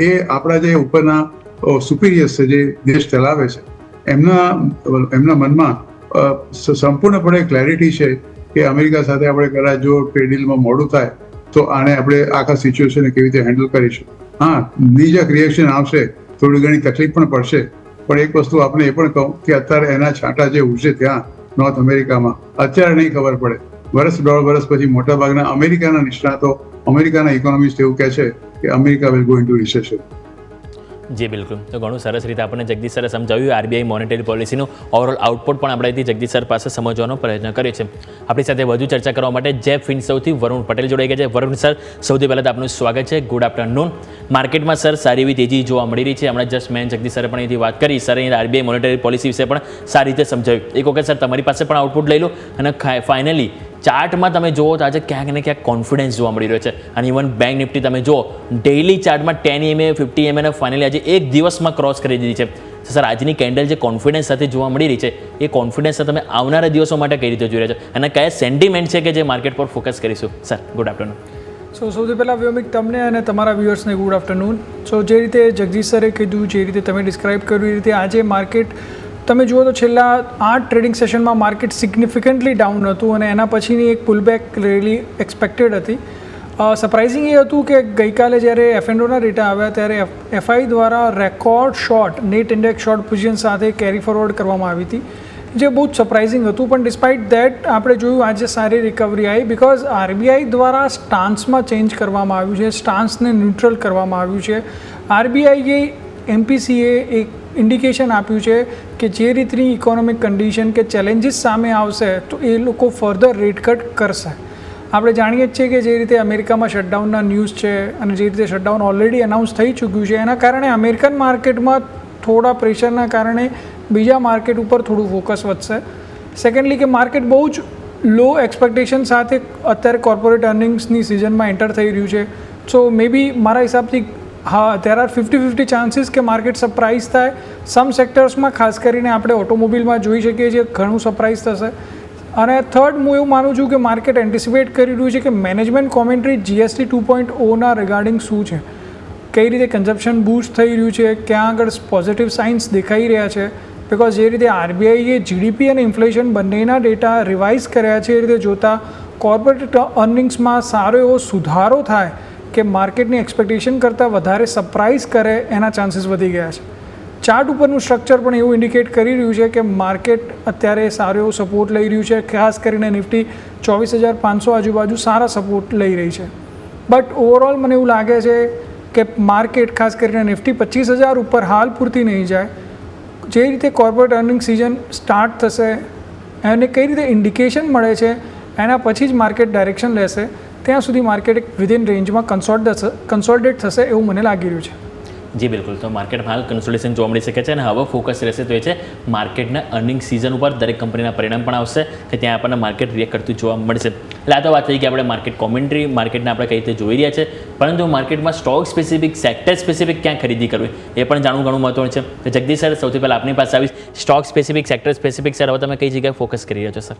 એ આપણા જે ઉપરના સુપિરિયર્સ છે, જે દેશ ચલાવે છે, એમના મનમાં સંપૂર્ણપણે ક્લેરિટી છે કે અમેરિકા સાથે આપણે કદાચ જો ટ્રેડ ડીલમાં મોડું થાય તો આને આપણે આખા સિચ્યુએશનને કેવી રીતે હેન્ડલ કરીશું. હા, નીજક રિએક્શન આવશે, થોડી ઘણી તકલીફ પણ પડશે. પણ એક વસ્તુ આપણે એ પણ કહું કે અત્યારે એના છાંટા જે ઉડશે ત્યાં નોર્થ અમેરિકામાં અત્યારે નહીં ખબર પડે. વર્ષ 1.5 વર્ષ પછી મોટાભાગના અમેરિકાના નિષ્ણાતો, અમેરિકાના ઇકોનોમિસ્ટ એવું કહે છે કે America will go into recession. જી બિલકુલ. તો ઘણું સરસ રીતે આપણને જગદીશ સરે સમજાવ્યું. RBI મોનેટરી પોલિસીનું ઓવરઓલ આઉટપુટ પણ આપણે જગદીશ સર પાસે સમજવાનો પ્રયત્ન કર્યો છે. આપણી સાથે વધુ ચર્ચા કરવા માટે જેફ ફિનસૌથી વરુણ પટેલ જોડાઈ ગયા છે. વરુણ સર, સૌથી પહેલાં તો આપનું સ્વાગત છે. Good afternoon. માર્કેટમાં સર સારી એવી તેજી જોવા મળી રહી છે. હમણાં જસ્ટ મેં જગદીશ સરે પણ એથી વાત કરી. સરે RBI મોનેટરી પોલિસી વિશે પણ સારી રીતે સમજાવ્યું. એક વખત સર તમારી પાસે પણ આઉટપુટ લઈ લો અને ફાઇનલી ચાર્ટમાં તમે જુઓ તો આજે ક્યાંક ને ક્યાંક કોન્ફિડન્સ જોવા મળી રહ્યો છે. અને ઇવન બેંક નિફ્ટી તમે જુઓ ડેઇલી ચાર્ટમાં 10 EMA 50 EMA ને ફાઇનલી આજે એક દિવસમાં ક્રોસ કરી દીધી છે. સર, આજની કેન્ડલ જે કોન્ફિડન્સ સાથે જોવા મળી રહી છે એ કોન્ફિડન્સ તમે આવનારા દિવસો માટે કઈ રીતે જોઈ રહ્યા છો અને કયા સેન્ટિમેન્ટ છે કે જે માર્કેટ પર ફોકસ કરીશું? Sir, good afternoon. સૌથી પહેલાં વ્યોમિક, તમને અને તમારા વ્યુઅર્સને ગુડ આફ્ટરનૂન. જે રીતે જગદીશ સરે કીધું, જે રીતે તમે ડિસ્ક્રાઇબ કર્યું, એ રીતે આજે માર્કેટ તમે જુઓ તો છેલ્લા 8 ટ્રેડિંગ સેશનમાં માર્કેટ સિગ્નિફિકન્ટલી ડાઉન હતું અને એના પછીની એક પુલબેક રેલી એક્સપેક્ટેડ હતી. સરપ્રાઇઝિંગ એ હતું કે ગઈકાલે જ્યારે F&Oના ડેટા આવ્યા ત્યારે FI દ્વારા record short net index short position સાથે કેરી ફોરવર્ડ કરવામાં આવી હતી, જે બહુ જ સરપ્રાઇઝિંગ હતું. પણ ડિસ્પાઇટ દેટ આપણે જોયું આજે સારી રિકવરી આવી, બિકોઝ RBI દ્વારા સ્ટાન્સમાં ચેન્જ કરવામાં આવ્યું છે, સ્ટાન્સને ન્યુટ્રલ કરવામાં આવ્યું છે. RBIએ MPCએ એક ઇન્ડિકેશન આપ્યું છે કે જે રીતની ઇકોનોમિક કન્ડિશન કે ચેલેન્જીસ સામે આવશે તો એ લોકો ફર્ધર રેટ કટ કરશે. આપણે જાણીએ જ છીએ કે જે રીતે અમેરિકામાં શટડાઉનના ન્યૂઝ છે અને જે રીતે શટડાઉન ઓલરેડી અનાઉન્સ થઈ ચૂક્યું છે, એના કારણે અમેરિકન માર્કેટમાં થોડા પ્રેશરના કારણે બીજા માર્કેટ ઉપર થોડું ફોકસ વધશે. સેકન્ડલી કે માર્કેટ બહુ જ લો એક્સપેક્ટેશન સાથે અત્યારે કોર્પોરેટ અર્નિંગ્સની સિઝનમાં એન્ટર થઈ રહ્યું છે. સો મે બી મારા હિસાબથી હા, there are 50-50 ચાન્સીસ કે માર્કેટ સરપ્રાઇઝ થાય. સમ સેક્ટર્સમાં ખાસ કરીને આપણે ઓટોમોબિલમાં જોઈ શકીએ છીએ ઘણું સરપ્રાઇઝ થશે. અને થર્ડ, હું એવું માનું છું કે માર્કેટ એન્ટિસિપેટ કરી રહ્યું છે કે મેનેજમેન્ટ કોમેન્ટ્રી GST 2.0ના રિગાર્ડિંગ શું છે, કઈ રીતે કન્ઝપ્શન બૂસ્ટ થઈ રહ્યું છે, ક્યાં આગળ પોઝિટિવ સાઇન્સ દેખાઈ રહ્યા છે. બિકોઝ જે રીતે RBIએ GDP અને ઇન્ફ્લેશન બંનેના ડેટા રિવાઇઝ કર્યા છે, એ રીતે જોતાં કોર્પોરેટ અર્નિંગ્સમાં સારો એવો સુધારો થાય કે માર્કેટની એક્સપેક્ટેશન કરતાં વધારે સરપ્રાઇઝ કરે એના ચાન્સીસ વધી ગયા છે. ચાર્ટ ઉપરનું સ્ટ્રક્ચર પણ એવું ઇન્ડિકેટ કરી રહ્યું છે કે માર્કેટ અત્યારે સારો એવો સપોર્ટ લઈ રહ્યું છે. ખાસ કરીને નિફ્ટી 24,500 આજુબાજુ સારા સપોર્ટ લઈ રહી છે. બટ ઓવરઓલ મને એવું લાગે છે કે માર્કેટ ખાસ કરીને નિફ્ટી 25,000 ઉપર હાલ પૂરતી નહીં જાય. જે રીતે કોર્પોરેટ અર્નિંગ સિઝન સ્ટાર્ટ થશે અને કઈ રીતે ઇન્ડિકેશન મળે છે એના પછી જ માર્કેટ ડાયરેક્શન લેશે. ત્યાં સુધી માર્કેટ એક વિધિન રેન્જમાં કન્સોલિડેટ થશે એવું મને લાગી રહ્યું છે. જી બિલકુલ. તો માર્કેટમાં હાલ કન્સોલિડેશન જોવા મળી શકે છે અને હવે ફોકસ રહેશે તો એ છે માર્કેટના અર્નિંગ સિઝન ઉપર. દરેક કંપનીના પરિણામ પણ આવશે કે ત્યાં આપણને માર્કેટ રિએક્ટ કરતું જોવા મળશે. એટલે આ તો વાત થઈ કે આપણે માર્કેટ કોમેન્ટ્રી, માર્કેટને આપણે કઈ રીતે જોઈ રહ્યા છે, પરંતુ માર્કેટમાં સ્ટોક સ્પેસિફિક, સેક્ટર સ્પેસિફિક ક્યાં ખરીદી કરવી એ પણ જાણવું ઘણું મહત્વનું છે. તો જગદીશ સર, સૌથી પહેલાં આપની પાસે આવીશ. Stock specific, sector specific, sir હવે તમે કઈ જગ્યાએ ફોકસ કરી રહ્યા છો? સર,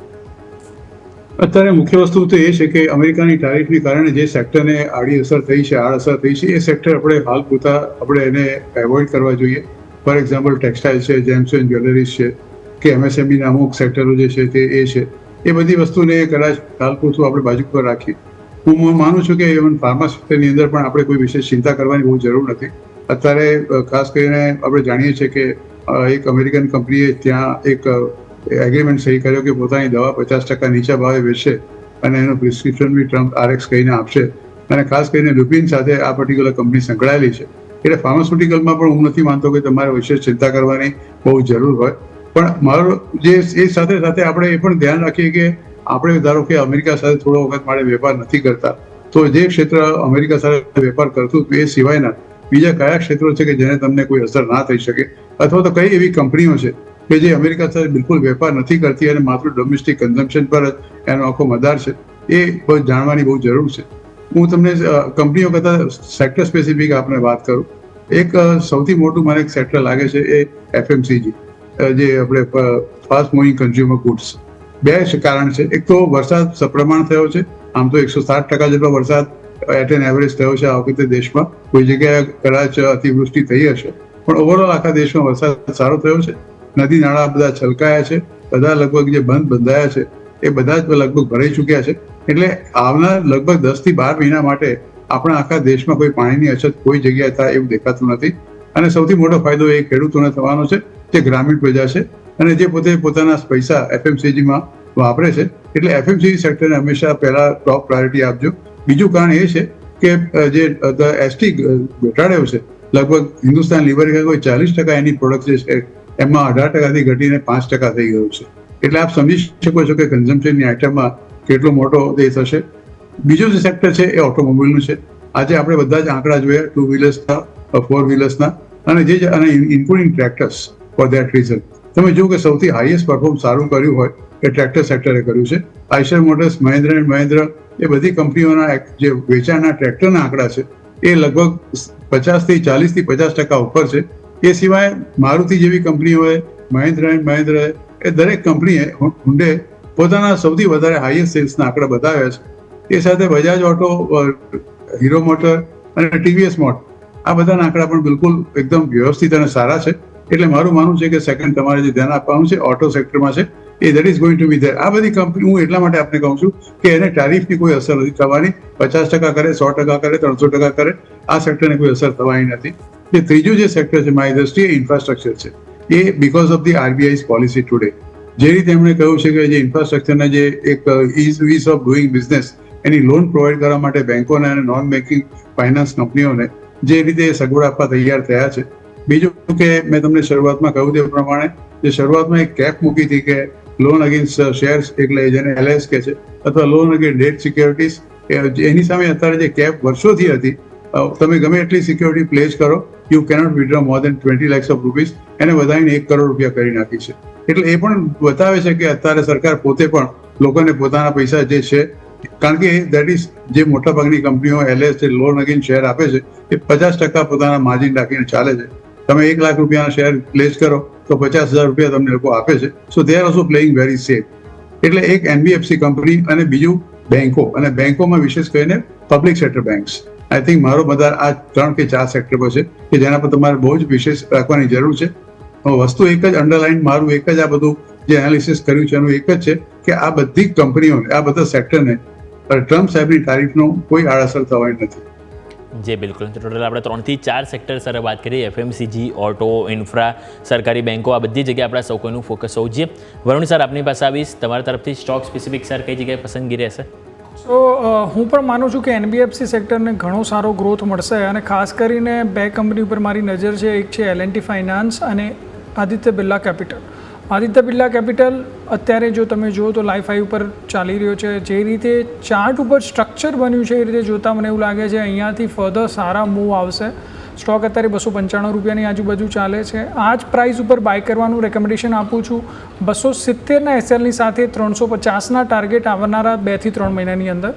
અત્યારે મુખ્ય વસ્તુ તો એ છે કે અમેરિકાની ટારિફને કારણે જે સેક્ટરને આડી અસર થઈ છે, આડઅસર થઈ છે, એ સેક્ટર આપણે હાલ પૂરતા આપણે એને એવોઇડ કરવા જોઈએ. ફોર એક્ઝામ્પલ ટેક્સટાઇલ છે, જેમ્સ એન્ડ જ્વેલરીઝ છે, કે એમએસએમઈના અમુક સેક્ટરો જે છે તે એ છે. એ બધી વસ્તુને કદાચ હાલ પૂરતું આપણે બાજુ પર રાખીએ. હું માનું છું કે ઇવન ફાર્મા સેક્ટરની અંદર પણ આપણે કોઈ વિશેષ ચિંતા કરવાની બહુ જરૂર નથી. અત્યારે ખાસ કરીને આપણે જાણીએ છીએ કે એક અમેરિકન કંપનીએ ત્યાં એક એગ્રીમેન્ટ સહી કર્યો કે પોતાની દવા 50% નીચા ભાવે વેચશે અને એનું પ્રિસ્ક્રિપ્શન બી ટ્રમ્પ RX કહીને આપશે. અને ખાસ કરીને લુપિન સાથે આ પર્ટિક્યુલર કંપની સંકળાયેલી છે. એટલે ફાર્માસ્યુટિકલમાં પણ હું નથી માનતો કે તમારે વિશેષ ચિંતા કરવાની બહુ જરૂર હોય. પણ મારો જે એ સાથે સાથે આપણે એ પણ ધ્યાન રાખીએ કે આપણે ધારો કે અમેરિકા સાથે થોડો વખત માટે વેપાર નથી કરતા, તો જે ક્ષેત્ર અમેરિકા સાથે વેપાર કરતું એ સિવાયના બીજા કયા ક્ષેત્રો છે કે જેને તમને કોઈ અસર ના થઈ શકે, અથવા તો કઈ એવી કંપનીઓ છે કે જે અમેરિકા સાથે બિલકુલ વેપાર નથી કરતી અને માત્ર ડોમેસ્ટિક કન્ઝમ્પશન પર જ એનો આખો મદાર છે, એ જાણવાની બહુ જરૂર છે. હું તમને કંપનીઓ કરતાં સેક્ટર સ્પેસિફિક આપણે વાત કરું. એક સૌથી મોટું મને એક સેક્ટર લાગે છે એ FMCG, જે આપણે ફાસ્ટ મૂવિંગ કન્ઝ્યુમર ગુડ્સ. બે કારણ છે. એક તો વરસાદ સપ્રમાણ થયો છે. આમ તો 160% જેટલો વરસાદ એટ એન એવરેજ થયો છે આ વખતે દેશમાં. કોઈ જગ્યાએ કદાચ અતિવૃષ્ટિ થઈ હશે, પણ ઓવરઓલ આખા દેશમાં વરસાદ સારો થયો છે. નદી નાળા બધા છલકાયા છે. બધા લગભગ જે બંધાયા છે એ બધા જ લગભગ ભરાઈ ચૂક્યા છે. એટલે આવનાર લગભગ 10 થી 12 મહિના માટે આપણા આખા દેશમાં કોઈ પાણીની અછત કોઈ જગ્યાએ થાય એવું દેખાતું નથી. અને સૌથી મોટો ફાયદો એ ખેડૂતોને થવાનો છે, જે ગ્રામીણ પ્રજા છે અને જે પોતે પોતાના પૈસા FMCGમાં વાપરે છે. એટલે FMCG સેક્ટરને હંમેશા પહેલા ટોપ પ્રાયોરિટી આપજો. બીજું કારણ એ છે કે જે ST ઘટાડ્યો છે, લગભગ હિન્દુસ્તાન લીવરે કોઈ 40% એની પ્રોડક્ટ જે છે એમાં 18%થી ઘટીને 5% થઈ ગયું છે. એટલે આપ સમજી શકો છો કે કન્ઝમ્પશનની આઇટમમાં કેટલો મોટો એ થશે. બીજું જે સેક્ટર છે એ ઓટોમોબાઈલનું છે. આજે આપણે બધા જ આંકડા જોયા 2 વ્હીલર્સના, 4 વ્હીલર્સના અને including tractors. For that reason તમે જુઓ કે સૌથી હાઈએસ્ટ પરફોર્મ સારું કર્યું હોય એ ટ્રેક્ટર સેક્ટરે કર્યું છે. આઈશર મોટર્સ, મહિન્દ્રા એન્ડ મહિન્દ્રા, એ બધી કંપનીઓના જે વેચાણના ટ્રેક્ટરના આંકડા છે એ લગભગ 50 થી 50% ઉપર છે. એ સિવાય મારુતિ જેવી કંપનીઓએ, મહિન્દ્રા એન્ડ મહિન્દ્રા, એ દરેક કંપનીએ, હુન્ડે પોતાના સૌથી વધારે હાઈએસ્ટ સેલ્સના આંકડા બતાવ્યા છે. એ સાથે બજાજ ઓટો, હીરો મોટર અને TVS મોટર, આ બધાના આંકડા પણ બિલકુલ એકદમ વ્યવસ્થિત અને સારા છે. એટલે મારું માનવું છે કે સેકન્ડ તમારે જે ધ્યાન આપવાનું છે ઓટો સેક્ટરમાં છે, એ that is going to be there. આ બધી કંપની હું એટલા માટે આપને કહું છું કે એને ટારિફની કોઈ અસર નથી થવાની. 50% કરે, 100% કરે, 300% કરે, આ સેક્ટરને કોઈ અસર થવાની નથી. જે ત્રીજું જે સેક્ટર છે મારી દ્રષ્ટિએ ઇન્ફ્રાસ્ટ્રક્ચર છે. એ because of the RBI's policy today, જે રીતે એમણે કહ્યું છે કે જે ઇન્ફ્રાસ્ટ્રક્ચરના જે એક ease of doing business, any loan provide કરવા માટે બેંકોને અને નોન બેન્કિંગ ફાઇનાન્સ કંપનીઓને જે રીતે સગવડ આપવા તૈયાર થયા છે. બીજું કે મેં તમને શરૂઆતમાં કહ્યું તે પ્રમાણે જે શરૂઆતમાં એક કેપ મૂકી હતી કે લોન અગેન્સ્ટ શેર્સ, એટલે જેને LS કહે છે, અથવા લોન અગેન્સ્ટ ડેટ સિક્યોરિટીઝ, એની સામે અત્યારે જે કેપ વર્ષોથી હતી, તમે ગમે એટલી સિક્યોરિટી પ્લેસ કરો, you cannot withdraw more than 20 lakhs of rupees, એને વધારીને 1 કરોડ રૂપિયા કરી નાખી છે. એટલે એ પણ બતાવે છે કે અત્યારે સરકાર પોતે પણ લોકોને પોતાના પૈસા જે છે, કારણ કે દેટ ઇઝ જે મોટાભાગની કંપનીઓ LS જે લોન અગેન્સ્ટ શેર આપે છે એ 50% પોતાના માર્જિન રાખીને ચાલે છે. તમે 1 લાખ રૂપિયાના શેર પ્લેસ કરો તો 50,000 રૂપિયા તમને લોકો આપે છે. So they are also playing very safe. એટલે એક NBFC કંપની અને બીજું બેંકો, અને બેંકોમાં વિશેષ કરીને public sector banks. I think મારો બધા આ 3 કે 4 સેક્ટર પર છે કે જેના પર તમારે બહુ જ વિશેષ રાખવાની જરૂર છે. વસ્તુ એક જ અંડરલાઈન, મારું એક જ આ બધું જે એનાલિસિસ કર્યું છે એનું એક જ છે કે આ બધી કંપનીઓને, આ બધા સેક્ટરને ટ્રમ્પ સાહેબની ટારિફનો કોઈ આડઅસર થવાની નથી. જે બિલકુલ. ટોટલ આપણે 3 થી 4 સેક્ટર સરે વાત કરી, FMCG, ઓટો, ઇન્ફ્રા, સરકારી બેંકો, આ બધી જગ્યાએ આપણા સૌ કોઈનું ફોકસ હોવું જોઈએ. વરુણ સર, આપની પાસે આવીશ. તમારા તરફથી સ્ટોક સ્પેસિફિક સર કઈ જગ્યાએ પસંદગી રહેશે? તો હું પણ માનું છું કે NBFC સેક્ટરને ઘણો સારો ગ્રોથ મળશે, અને ખાસ કરીને 2 કંપની ઉપર મારી નજર છે. એક છે L&T ફાઇનાન્સ અને આદિત્ય બિરલા કેપિટલ. આદિત્ય બિરલા કેપિટલ અત્યારે જો તમે જુઓ તો લાઈફ હાઈ ઉપર ચાલી રહ્યો છે. જે રીતે ચાર્ટ ઉપર સ્ટ્રક્ચર બન્યું છે એ રીતે જોતાં મને એવું લાગે છે અહીંયાથી ફર્ધર સારા મૂવ આવશે. સ્ટોક અત્યારે 295 રૂપિયાની આજુબાજુ ચાલે છે. આ જ પ્રાઇસ ઉપર બાય કરવાનું રેકમેન્ડેશન આપું છું. 270ના SLની સાથે 350ના ટાર્ગેટ આવનારા 2 થી 3 મહિનાની અંદર.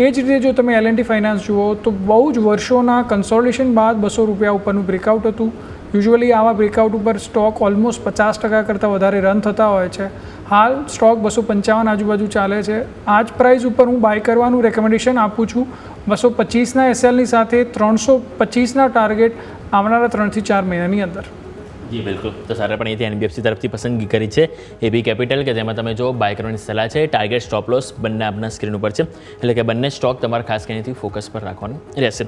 એ જ રીતે જો તમે L&T ફાઇનાન્સ જુઓ તો બહુ જ વર્ષોના કન્સોલિડેશન બાદ 200 રૂપિયા ઉપરનું બ્રેકઆઉટ હતું. યુઝ્યુઅલી આવા બ્રેકઆઉટ ઉપર સ્ટોક ઓલમોસ્ટ 50% કરતાં વધારે રન થતા હોય છે. હાલ સ્ટોક 255 આજુબાજુ ચાલે છે. આ જ પ્રાઇસ ઉપર હું બાય કરવાનું રેકમેન્ડેશન આપું છું. 225ના એસએલની સાથે 325ના ટાર્ગેટ આવનારા 3 થી 4 મહિનાની અંદર. જી બિલકુલ. તો સારા પણ અહીંથી એનબીએફસી તરફથી પસંદગી કરી છે એબી કેપિટલ, કે જેમાં તમે જો બાય કરવાની સલાહ છે. ટાર્ગેટ સ્ટોપ લોસ બંને આપના સ્ક્રીન ઉપર છે, એટલે કે બંને સ્ટોક તમારે ખાસ કરીને ફોકસ પર રાખવાનું રહેશે.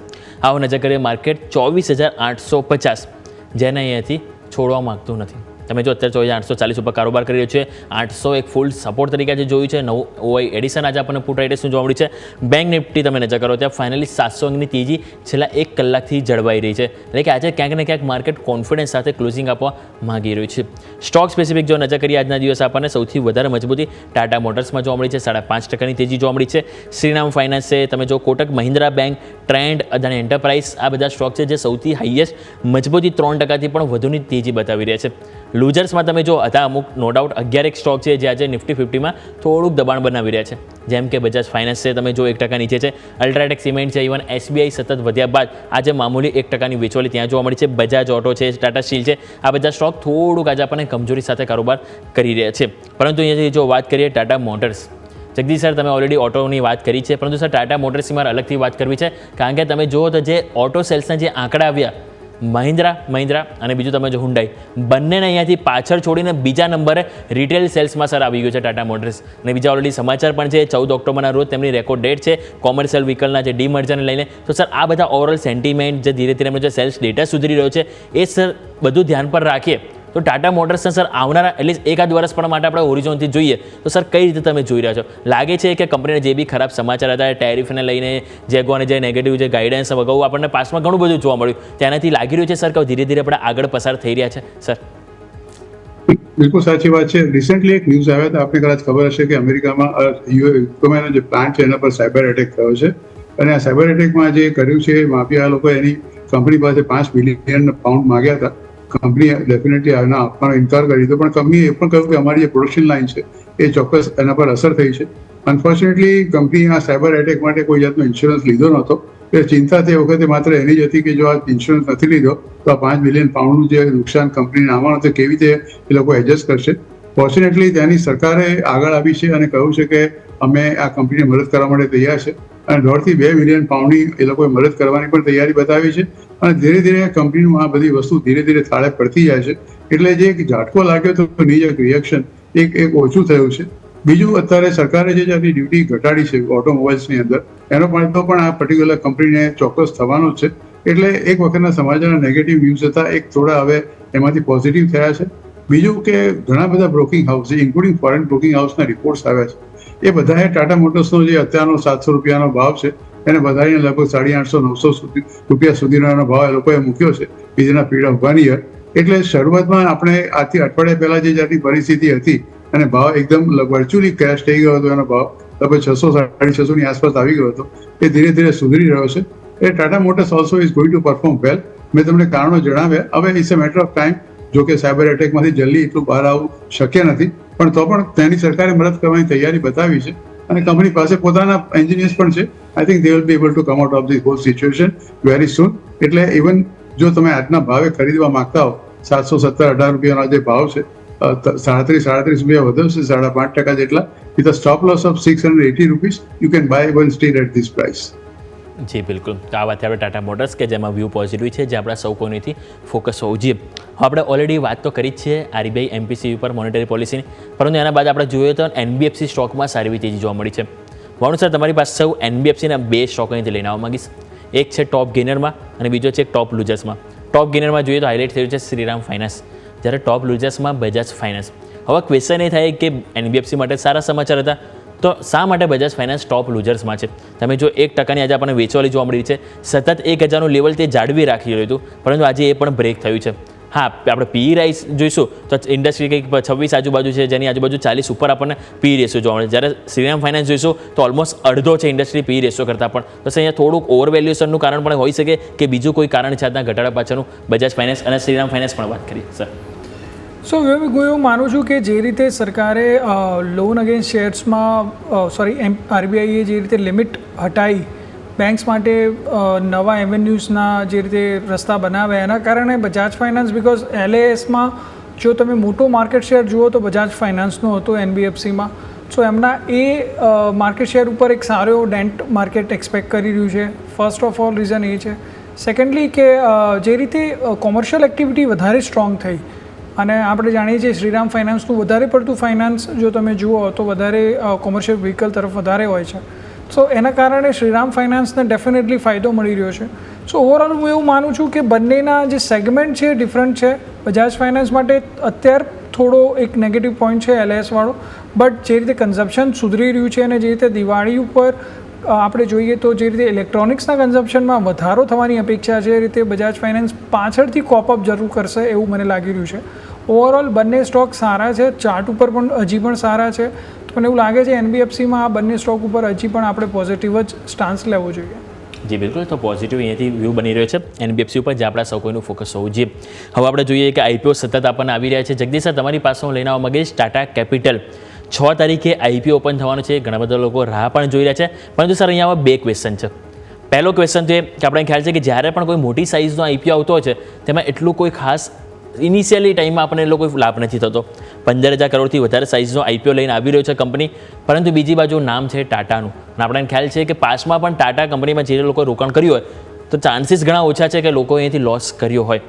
આવો નજર કરીએ માર્કેટ 24,850, જેને અહીંયાથી છોડવા માગતું નથી. તમે જો અત્યારે 24,840 ઉપર કારોબાર કરી રહ્યો છે. 800 એક ફૂલ સપોર્ટ તરીકે આજે જોયું છે. નવું ઓઆઈ એડિશન આજે આપણને પુટ રાઇડર્સનું જોવા મળ્યું છે. બેંક નિફ્ટી તમે નજર કરો ત્યાં ફાઇનલી 700ની તેજી છેલ્લા 1 કલાકથી જળવાઈ રહી છે, એટલે કે આજે ક્યાંક ને ક્યાંક માર્કેટ કોન્ફિડન્સ સાથે ક્લોઝિંગ આપવા માગી રહ્યું છે. સ્ટોક સ્પેસિફિક જો નજર કરીએ આજના દિવસે આપણને સૌથી વધારે મજબૂતી ટાટા મોટર્સમાં જોવા મળી છે. 5.5% તેજી જોવા મળી છે. શ્રીરામ ફાઇનાન્સ છે, તમે જો Kotak Mahindra bank, trend, Adani enterprise, આ બધા સ્ટોક છે જે સૌથી હાઈએસ્ટ મજબૂતી 3%થી પણ વધુની તેજી બતાવી રહ્યા છે. લૂઝર્સમાં તમે જો હતા અમુક નો ડાઉટ 11 સ્ટોક છે જે આજે નિફ્ટી 50માં થોડુંક દબાણ બનાવી રહ્યા છે, જેમ કે બજાજ ફાઇનાન્સ છે, તમે જો 1% નીચે છે. અલ્ટ્રાટેક સિમેન્ટ છે, ઇવન એસબીઆઈ સતત વધ્યા બાદ આજે મામૂલી 1%ની વેચવાલી ત્યાં જોવા મળી છે. બજાજ ઓટો છે, ટાટા સ્ટીલ છે, આ બધા સ્ટોક થોડુંક આજે આપણને કમજોરી સાથે કારોબાર કરી રહ્યા છે. પરંતુ અહીંયાથી જો વાત કરીએ ટાટા મોટર્સ, જગદીશ સર તમે ઓલરેડી ઓટોની વાત કરી છે, પરંતુ સર ટાટા મોટર્સની મારે અલગથી વાત કરવી છે, કારણ કે તમે જુઓ તો જે ઓટો સેલ્સના જે આંકડા આવ્યા, મહિન્દ્રા અને બીજું તમે જો હુન્ડાઈ, બંનેને અહીંયાથી પાછળ છોડીને બીજા નંબરે રિટેલ સેલ્સમાં સર આવી ગયું છે ટાટા મોટર્સ. અને બીજા ઓલરેડી સમાચાર પણ છે, 14 ઓક્ટોબરના રોજ તેમની રેકોર્ડ ડેટ છે કોમર્શિયલ વ્હીકલના જે ડીમર્જરને લઈને. તો સર આ બધા ઓવરઓલ સેન્ટિમેન્ટ જે ધીરે ધીરે જે સેલ્સ ડેટા સુધરી રહ્યો છે, એ સર બધું ધ્યાન પર રાખીએ તો ટાટા મોટર્સને સર આવનારા એટલીસ્ટ એકાદ વર્ષ પણ માટે આપણે ઓરિજિનથી જોઈએ તો સર કઈ રીતે તમે જોઈ રહ્યા છો? લાગે છે કે કંપનીને જે બી ખરાબ સમાચાર હતા, ટેરિફને લઈને જેગોને જે નેગેટિવ જે ગાઈડન્સ અગાઉ આપણને પાસમાં ઘણું બધું જોવા મળ્યું, તેનાથી લાગી રહ્યું છે સર કે ધીરે ધીરે આપણે આગળ પસાર થઈ રહ્યા છે સર? બિલકુલ સાચી વાત છે. રિસેન્ટલી એક ન્યૂઝ આવ્યા હતા, આપને કદાચ ખબર હશે કે અમેરિકામાં યુએનો જે પ્લાન્ટ છે એના પર સાયબર એટેક થયો છે, અને આ સાયબર એટેકમાં જે કર્યું છે માફિયા લોકો એની કંપની પાસે £5 બિલિયન માંગ્યા હતા. કંપનીએ ડેફિનેટલી આના આપવાનો ઇનકાર કરી દીધો, પણ કંપનીએ એ પણ કહ્યું કે અમારી જે પ્રોડક્શન લાઇન છે એ ચોક્કસ એના પર અસર થઈ છે. અનફોર્ચ્યુનેટલી કંપનીએ આ સાયબર એટેક માટે કોઈ જાતનો ઇન્સ્યોરન્સ લીધો નહોતો. એ ચિંતા તે વખતે માત્ર એની જ હતી કે જો આ ઇન્સ્યોરન્સ નથી લીધો તો આ £5 બિલિયન જે નુકસાન કંપનીને આવવાનું તે કેવી રીતે એ લોકો એડજસ્ટ કરશે. ફોર્ચ્યુનેટલી ત્યાંની સરકારે આગળ આવી છે અને કહ્યું છે કે અમે આ કંપનીને મદદ કરવા માટે તૈયાર છે, અને £1.5 થી £2 બિલિયન એ લોકોએ મદદ કરવાની પણ તૈયારી બતાવી છે. અને ધીરે ધીરે કંપનીનું આ બધી વસ્તુ ધીરે ધીરે થાળે પડતી જાય છે, એટલે જે એક ઝાટકો લાગ્યો તો નીજ રિએક્શન એક ઓછું થયું છે. બીજું, અત્યારે સરકારે જે જાતની ડ્યુટી ઘટાડી છે ઓટોમોબાઈલ્સની અંદર, એનો ફાયદો પણ આ પર્ટિક્યુલર કંપનીને ચોક્કસ થવાનો જ છે. એટલે એક વખતના સમાચારના નેગેટિવ ન્યૂઝ હતા, એક થોડા હવે એમાંથી પોઝિટિવ થયા છે. બીજું કે ઘણા બધા broking house including foreign broking હાઉસના રિપોર્ટ્સ આવ્યા છે, એ બધાએ ટાટા મોટર્સનો જે અત્યારનો ₹700 ભાવ છે એને વધારીને લગભગ ₹850-900 રૂપિયા સુધીનો ભાવ એ લોકોએ મૂક્યો છે within a period of 1 year. એટલે શરૂઆતમાં આપણે આજથી અઠવાડિયા પહેલા જે જાતની પરિસ્થિતિ હતી અને ભાવ એકદમ વર્ચ્યુઅલી ક્રેશ થઈ ગયો હતો, એનો ભાવ લગભગ 600-650 આસપાસ આવી ગયો હતો, એ ધીરે ધીરે સુધરી રહ્યો છે. એ Tata Motors also is going to perform well. મેં તમને કારણો જણાવ્યા. હવે it's a matter of time. જો કે સાયબર એટેકમાંથી જલ્દી એટલું બહાર આવવું શક્ય નથી, પણ તો પણ તેની સરકારે મદદ કરવાની તૈયારી બતાવી છે, અને કંપની પાસે પોતાના એન્જિનિયર્સ પણ છે. I think they will be able to come out of this whole situation very soon. એટલે ઇવન જો તમે આજના ભાવે ખરીદવા માંગતા હો, ₹770-18 જે ભાવ છે, 37 રૂપિયા વધુ છે, 5.5% જેટલા, with a stop loss of ₹680, you can buy one steel at this price. જી બિલકુલ. તો આ વાત આપણે ટાટા મોટર્સ કે જેમાં વ્યૂ પોઝિટિવ છે, જે આપણા સૌ કોઈથી ફોકસ હોવું જોઈએ. આપણે ઓલરેડી વાત તો કરી જ છે આરબીઆઈ એમપીસી ઉપર મોનેટરી પોલિસીની, પરંતુ એના બાદ આપણે જોઈએ તો એનબીએફસી સ્ટોકમાં સારી એવી તેજી જોવા મળી છે. વાણુ સર, તમારી પાસે સૌ એનબીએફસીના 2 સ્ટોક અહીંથી લઈને આવવા માંગીશ. એક છે ટોપ ગેનરમાં અને બીજો છે ટોપ લૂઝર્સમાં. ટોપ ગેનરમાં જોઈએ તો હાઇલાઇટ થયું છે શ્રીરામ ફાઇનાન્સ, જ્યારે ટોપ લૂઝર્સમાં બજાજ ફાઇનાન્સ. હવે ક્વેશ્ચન એ થાય કે એનબીએફસી માટે સારા સમાચાર હતા, તો શા માટે બજાજ ફાઇનાન્સ ટોપ લૂઝર્સમાં છે? તમે જો 1%ની આજે આપણને વેચવાલી જોવા મળી છે, સતત 1000નું લેવલ તે જાળવી રાખી રહ્યું હતું, પરંતુ આજે એ પણ બ્રેક થયું છે. હા, આપણે પી રાઇસ જોઈશું તો ઇન્ડસ્ટ્રી કંઈક 26 આજુબાજુ છે, જેની આજુબાજુ 40 ઉપર આપણને પી રેશિયો જોવા મળે. જ્યારે શ્રીરામ ફાઇનાન્સ જોઈશું તો ઓલમોસ્ટ અડધો છે ઇન્ડસ્ટ્રી પી રેશિયો કરતાં પણ. તો અહીંયા થોડુંક ઓવર વેલ્યુએશનનું કારણ પણ હોઈ શકે કે બીજું કોઈ કારણ છે આજના ઘટાડા પાછળનું બજાજ ફાઇનાન્સ અને શ્રીરામ ફાઇનાન્સ પણ વાત કરીએ સર. સો હું એવું માનું છું કે જે રીતે સરકારે લોન અગેન્સ્ટ શેર્સમાં આરબીઆઈએ જે રીતે લિમિટ હટાવી બેંક્સ માટે નવા એવેન્યુઝના જે રીતે રસ્તા બનાવ્યા એના કારણે બજાજ ફાઇનાન્સ બિકોઝ LASમાં જો તમે મોટો માર્કેટ શેર જુઓ તો બજાજ ફાઇનાન્સનો હતો NBFCમાં. સો એમના એ માર્કેટ શેર ઉપર એક સારો એવો ડેન્ટ માર્કેટ એક્સપેક્ટ કરી રહ્યું છે. ફર્સ્ટ ઓફ ઓલ રીઝન એ છે. સેકન્ડલી કે જે રીતે કોમર્શિયલ એક્ટિવિટી વધારે સ્ટ્રોંગ થઈ અને આપણે જાણીએ છીએ શ્રીરામ ફાઇનાન્સનું વધારે પડતું ફાઇનાન્સ જો તમે જુઓ તો વધારે કોમર્શિયલ વ્હીકલ તરફ વધારે હોય છે. સો એના કારણે શ્રીરામ ફાઇનાન્સને ડેફિનેટલી ફાયદો મળી રહ્યો છે. સો ઓવરઓલ હું એવું માનું છું કે બંનેના જે સેગમેન્ટ છે ડિફરન્ટ છે. બજાજ ફાઇનાન્સ માટે અત્યારે થોડો એક નેગેટિવ પોઈન્ટ છે LAS વાળો, બટ જે રીતે કન્ઝમ્પશન સુધરી રહ્યું છે અને જે રીતે દિવાળી ઉપર આપણે જોઈએ તો જે રીતે ઇલેક્ટ્રોનિક્સના કન્ઝમ્પશનમાં વધારો થવાની અપેક્ષા છે એ રીતે બજાજ ફાઇનાન્સ પાછળથી કોપઅપ જરૂર કરશે એવું મને લાગી રહ્યું છે. ઓવરઓલ બંને સ્ટોક સારા છે, ચાર્ટ ઉપર પણ હજી પણ સારા છે. તો મને એવું લાગે છે NBFCમાં આ બંને સ્ટોક ઉપર હજી પણ આપણે પોઝિટિવ જ સ્ટાન્સ લેવો જોઈએ. જી બિલકુલ, તો પોઝિટિવ અહીંયાથી વ્યૂ બની રહ્યો છે NBFC ઉપર, જે આપણા સૌ કોઈનું ફોકસ હોવું જોઈએ. હવે આપણે જોઈએ કે IPO સતત આપણને આવી રહ્યા છે. જગદીશ સર, તમારી પાસે હું લઈને આવવા માંગીશ ટાટા કેપિટલ 6 તારીખે IPO ઓપન થવાનું છે. ઘણા બધા લોકો રાહ પણ જોઈ રહ્યા છે, પરંતુ સર અહીંયા બે ક્વેશ્ચન છે. પહેલો ક્વેશ્ચન છે કે આપણે ખ્યાલ છે કે જ્યારે પણ કોઈ મોટી સાઇઝનો IPO આવતો હોય છે તેમાં એટલું કોઈ ખાસ ઇનિશિયલી ટાઈમમાં આપણને એટલો કોઈ લાભ નથી થતો. 15,000 કરોડથી વધારે સાઇઝનો IPO લઈને આવી રહ્યો છે કંપની, પરંતુ બીજી બાજુ નામ છે ટાટાનું. અને આપણને ખ્યાલ છે કે પાસમાં પણ ટાટા કંપનીમાં જે લોકો રોકાણ કર્યું હોય તો ચાન્સીસ ઘણા ઓછા છે કે લોકો અહીંયાથી લોસ કર્યો હોય.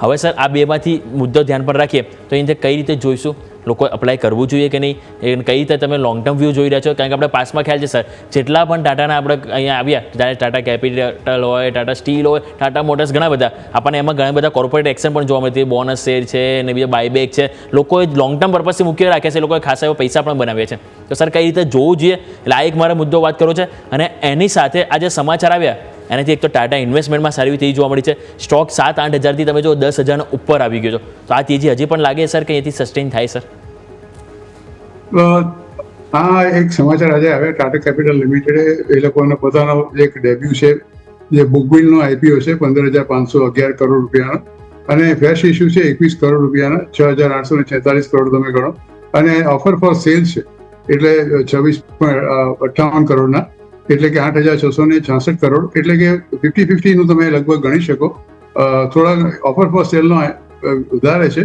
હવે સર આ બેમાંથી મુદ્દો ધ્યાન પર રાખીએ તો અહીંથી કઈ રીતે જોઈશું, લોકો અપ્લાય કરવું જોઈએ કે નહીં, એ કઈ રીતે તમે લોંગ ટર્મ વ્યૂ જોઈ રહ્યા છો? કારણ કે આપણે પાસમાં ખ્યાલ છે સર, જેટલા પણ ટાટાના આપણે અહીંયા આવ્યા, જ્યારે ટાટા કેપિટલ હોય, ટાટા સ્ટીલ હોય, ટાટા મોટર્સ, ઘણા બધા આપણને એમાં ઘણા બધા કોર્પોરેટ એક્શન પણ જોવા મળતી, બોનસ શેર છે અને બીજા બાયબેક છે. લોકોએ લોંગ ટર્મ પર્પઝથી મૂકી રાખ્યા છે, લોકોએ ખાસા એવા પૈસા પણ બનાવ્યા છે. તો સર કઈ રીતે જોવું જોઈએ, એટલે આ એક મારો મુદ્દો વાત કરવો છે. અને એની સાથે આ જે સમાચાર આવ્યા એનાથી એક તો ટાટા ઇન્વેસ્ટમેન્ટમાં સારી તેજી જોવા મળી છે. સ્ટોક 7-8 હજારથી તમે જો 10,000 ઉપર આવી ગયો છો, તો આ તેજી હજી પણ લાગે સર કે એથી સસ્ટેન થાય સર? આ એક સમાચાર આજે આવ્યા. ટાટા કેપિટલ લિમિટેડે એ લોકોનો પોતાનો એક ડેબ્યુ છે, જે બુકબિલનો IPO છે 15,511 કરોડ રૂપિયાનો, અને ફ્રેશ ઇસ્યુ છે 21 કરોડ રૂપિયાના, 6,846 કરોડ તમે ગણો, અને ઓફર ફોર સેલ છે એટલે 26.58 કરોડના, એટલે કે 8,666 કરોડ, એટલે કે 50-50 નું તમે લગભગ ગણી શકો. થોડા ઓફર ફોર સેલનો વધારે છે.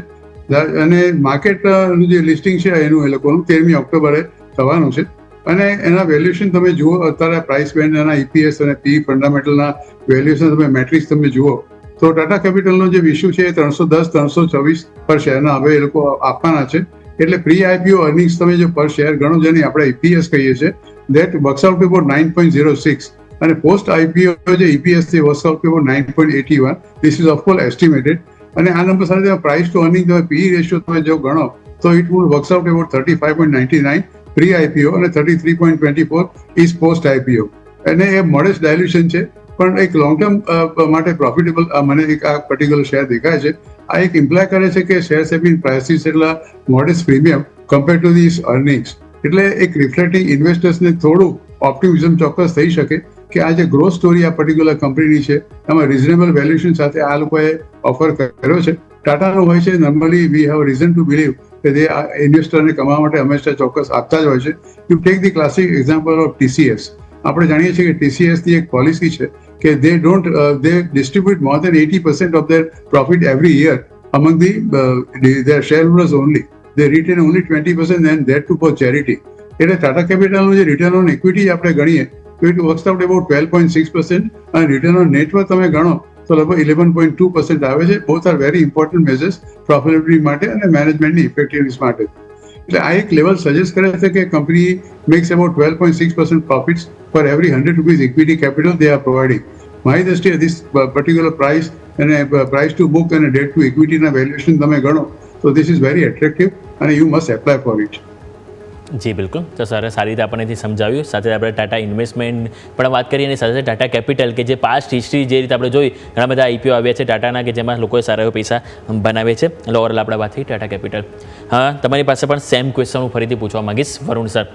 અને માર્કેટનું જે લિસ્ટિંગ છે એનું એ લોકોનું 13મી ઓક્ટોબરે થવાનું છે. અને એના વેલ્યુએશન તમે જુઓ, અત્યારે પ્રાઇસ બેન્ડ, એના EPS અને PE ફંડામેન્ટલના વેલ્યુએશન તમે મેટ્રિક્સ તમે જુઓ તો ટાટા કેપિટલનો જે ઇશ્યુ છે એ 310-324 પર શેરના હવે એ લોકો આપવાના છે. એટલે પ્રી IPO અર્નિંગ્સ તમે જો પર શેર ગણો, જેની આપણે EPS કહીએ છીએ, that works out to about 9.06, અને પોસ્ટ IPO જે EPS છે works out to about 9.81. This is of course estimated. અને આ નંબર સાથે પ્રાઇસ ટુ અર્નિંગ તમે PE રેશિયો તમે જો ગણો તો it would works out about 35.99 pre IPO અને 33.24 ઇઝ પોસ્ટ IPO. અને એ મોડેસ્ટ ડાયલ્યુશન છે, પણ એક લોંગ ટર્મ માટે પ્રોફિટેબલ મને એક આ પર્ટિક્યુલર શેર દેખાય છે. આ એક ઇમ્પ્લાય કરે છે કે શેર્સ હેવ બીન પ્રાઇસીસ એટલા modest premium compare to this earnings. એટલે એક રિફ્લેક્ટિંગ ઇન્વેસ્ટર્સને થોડું ઓપ્ટિમિઝમ ચોક્કસ થઈ શકે કે આ જે ગ્રોથ સ્ટોરી આ પર્ટિક્યુલર કંપનીની છે એમાં રિઝનેબલ વેલ્યુએશન સાથે આ લોકોએ ઓફર કર્યો છે. ટાટાનું હોય છે normally we have reason two believe કે તે આ ઇન્વેસ્ટરને કમાવા માટે હંમેશા ચોક્કસ આપતા જ હોય છે. You take the classic example of TCS. આપણે જાણીએ છીએ કે TCS ની એક પોલિસી છે કે they distribute more than 80% of their profit every year among their shareholders only. They retain only 20% and that too for charity. એટલે ટાટા કેપિટલનું જે રિટર્ન ઓન ઇક્વિટી આપણે ગણીએ તો ઇટ વર્ક્સ આઉટ અબાઉટ 12.6%, અને રિટર્ન ઓન નેટવર્થ તમે ગણો તો લગભગ 11.2% આવે છે. Both are very important measures profitability માટે અને મેનેજમેન્ટની ઇફેક્ટિવનેસ માટે. એટલે આ એક લેવલ સજેસ્ટ કરે છે કે company makes about 12.6% profits for every 100 rupees equity capital they are providing. મારી દ્રષ્ટિએ this particular price અને price to book અને debt to equity ના વેલ્યુએશન તમે ગણો તો this is very attractive અને you must apply for it. જી બિલકુલ, તો સર સારી રીતે આપણને સમજાવ્યું. સાથે આપણે ટાટા ઇન્વેસ્ટમેન્ટ પણ વાત કરીએ અને સાથે ટાટા કેપિટલ કે જે પાસ્ટ હિસ્ટ્રી જે રીતે આપણે જોઈ, ઘણા બધા IPO આવ્યા છે ટાટાના કે જેમાં લોકોએ સારા એવા પૈસા બનાવે છે. એટલે ઓવરઓલ આપણે વાત થઈ ટાટા કેપિટલ. હા, તમારી પાસે પણ સેમ ક્વેશ્ચન હું ફરીથી પૂછવા માંગીશ વરુણ સર.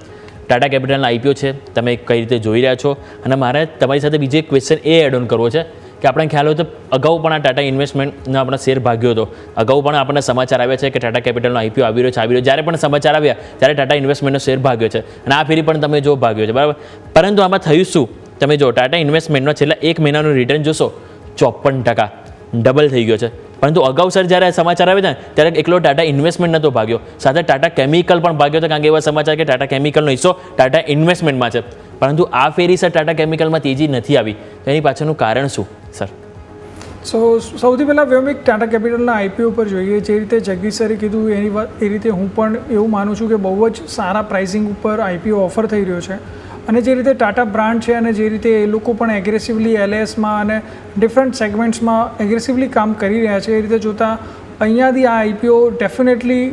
ટાટા કેપિટલના IPO છે, તમે કઈ રીતે જોઈ રહ્યા છો? અને મારે તમારી સાથે બીજો એક ક્વેશ્ચન એ એડ ઓન કરવો છે કે આપણે ખ્યાલ હોય તો અગાઉ પણ આ ટાટા ઇન્વેસ્ટમેન્ટનો આપણો શેર ભાગ્યો હતો. અગાઉ પણ આપણને સમાચાર આવ્યા છે કે ટાટા કેપિટલનો IPO આવી રહ્યો. જ્યારે પણ સમાચાર આવ્યા ત્યારે ટાટા ઇન્વેસ્ટમેન્ટનો શેર ભાગ્યો છે, અને આ ફેરી પણ તમે જો ભાગ્યો છે, બરાબર. પરંતુ આમાં થયું શું તમે જો ટાટા ઇન્વેસ્ટમેન્ટનો છેલ્લા 1 મહિનાનું રિટર્ન જોશો 54%, ડબલ થઈ ગયો છે. પરંતુ અગાઉ સર જ્યારે સમાચાર આવ્યા હતા ને ત્યારે એકલો ટાટા ઇન્વેસ્ટમેન્ટ નહોતો ભાગ્યો, સાથે ટાટા કેમિકલ પણ ભાગ્યો હતો, કારણ કે એવા સમાચાર કે ટાટા કેમિકલનો હિસ્સો ટાટા ઇન્વેસ્ટમેન્ટમાં છે. પરંતુ આ ફેરી સર ટાટા કેમિકલમાં તેજી નથી આવી, તો એની પાછળનું કારણ શું સર? સો સૌથી પહેલાં વ્યોમિક ટાટા કેપિટલના આઈપીઓ પર જોઈએ. જે રીતે જગદીશ સરે કીધું એની વાત એ રીતે હું પણ એવું માનું છું કે બહુ જ સારા પ્રાઇસિંગ ઉપર આઈપીઓ ઓફર થઈ રહ્યો છે. અને જે રીતે ટાટા બ્રાન્ડ છે અને જે રીતે એ લોકો પણ એગ્રેસિવલી એલએસમાં અને ડિફરન્ટ સેગમેન્ટ્સમાં એગ્રેસિવલી કામ કરી રહ્યા છે, એ રીતે જોતાં અહીંયાથી આ આઈપીઓ ડેફિનેટલી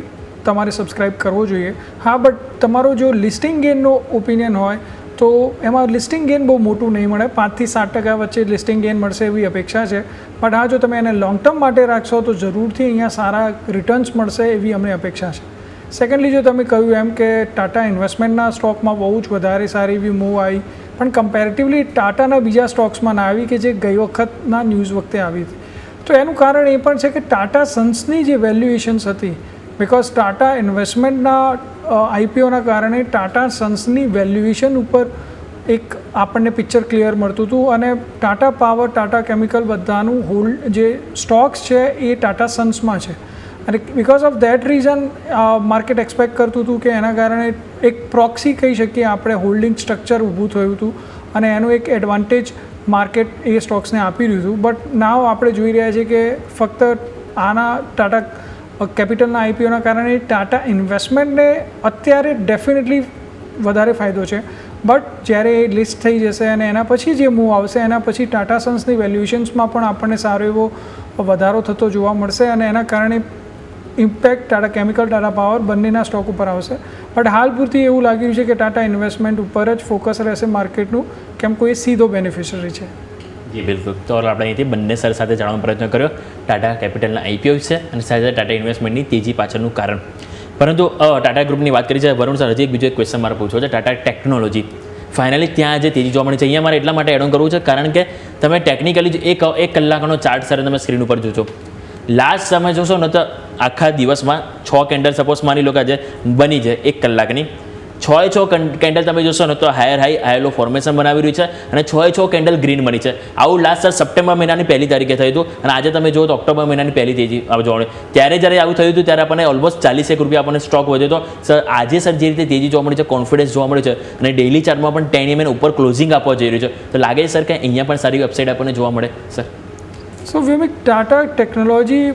તમારે સબસ્ક્રાઈબ કરવો જોઈએ. હા, બટ તમારો જો લિસ્ટિંગ ગેનનો ઓપિનિયન હોય તો એમાં લિસ્ટિંગ ગેન બહુ મોટું નહીં મળે, 5 થી 7% વચ્ચે લિસ્ટિંગ ગેન મળશે એવી અપેક્ષા છે. બટ હા, જો તમે એને લોંગ ટર્મ માટે રાખશો તો જરૂરથી અહીંયા સારા રિટર્ન્સ મળશે એવી અમને અપેક્ષા છે. સેકન્ડલી, જો તમે કહ્યું એમ કે ટાટા ઇન્વેસ્ટમેન્ટના સ્ટોકમાં બહુ જ વધારે સારી એવી મૂવ આવી, પણ કમ્પેરેટિવલી ટાટાના બીજા સ્ટોક્સમાં ના આવી કે જે ગઈ વખતના ન્યૂઝ વખતે આવી હતી. તો એનું કારણ એ પણ છે કે ટાટા સન્સની જે વેલ્યુએશન્સ હતી, બિકોઝ ટાટા ઇન્વેસ્ટમેન્ટના આઈપીઓના કારણે ટાટા સન્સની વેલ્યુએશન ઉપર એક આપણને પિક્ચર ક્લિયર મળતું હતું. અને ટાટા પાવર, ટાટા કેમિકલ બધાનું હોલ્ડ જે સ્ટોક્સ છે એ ટાટા સન્સમાં છે. અને because of that reason market expect કરતું હતું કે એના કારણે એક પ્રોક્સી કહી શકીએ આપણે હોલ્ડિંગ સ્ટ્રક્ચર ઊભું થયું હતું અને એનું એક એડવાન્ટેજ માર્કેટ એ સ્ટોક્સને આપી રહ્યું હતું. બટ નાવ આપણે જોઈ રહ્યા છીએ કે ફક્ત આના ટાટા કેપિટલના આઈપીઓના કારણે ટાટા ઇન્વેસ્ટમેન્ટને અત્યારે ડેફિનેટલી વધારે ફાયદો છે. બટ જ્યારે એ લિસ્ટ થઈ જશે અને એના પછી જે મૂવ આવશે એના પછી ટાટા સન્સની વેલ્યુએશન્સમાં પણ આપણને સારો એવો વધારો થતો જોવા મળશે અને એના કારણે impact Tata chemical, Tata power બંનેના સ્ટોક ઉપર આવશે. બટ હાલ પૂરતી એવું લાગી રહ્યું છે કે ટાટા ઇન્વેસ્ટમેન્ટ ઉપર જ ફોકસ રહેશે માર્કેટનું, કેમ કોઈ સીધો બેનિફિશરી છે. જી બિલકુલ. તો આપણે અહીંથી બંને સર સાથે જાણવાનો પ્રયત્ન કર્યો ટાટા કેપિટલના આઈપીઓ છે અને સાથે ટાટા ઇન્વેસ્ટમેન્ટની તેજી પાછળનું કારણ. પરંતુ ટાટા ગ્રુપની વાત કરી છે વરુણ સર, હજી એક બીજો એક ક્વેશ્ચન મારે પૂછવો છે. ટાટા ટેકનોલોજી ફાઇનલી ત્યાં જે તેજી જોવા મળી છે, અહીંયા મારે એટલા માટે એડ ઓન કરવું છે કારણ કે તમે ટેકનિકલી એક કલાકનો ચાર્ટ સર તમે સ્ક્રીન ઉપર જોશો, લાસ્ટ તમે જોશો ને તો આખા દિવસમાં 6 કેન્ડલ સપોઝ માની લો કે આજે બની છે 1 કલાકની, 6 કેન્ડલ તમે જોશો ને તો હાયર હાઈ હાયર લો ફોર્મેશન બનાવી રહ્યું છે અને 6 કેન્ડલ ગ્રીન બની છે. આવું લાસ્ટ સર સપ્ટેમ્બર મહિનાની 1 તારીખે થયું હતું અને આજે તમે જુઓ તો ઓક્ટોબર મહિનાની 1 તેજી જોવા મળે. ત્યારે જ્યારે આવું થયું હતું ત્યારે આપણને ઓલમોસ્ટ 40 રૂપિયા આપણને સ્ટોક વધ્યો હતો. સર આજે સર જે રીતે તેજી જોવા મળી છે, કોન્ફિડન્સ જોવા મળે છે અને ડેઇલી ચાર્ટમાં પણ 10 MA ઉપર ક્લોઝિંગ આપવા જઈ રહ્યું છે, તો લાગે છે સર કે અહીંયા પણ સારી વેબસાઇટ આપણને જોવા મળે સર? સો વ્યોમિક ટાટા ટેકનોલોજી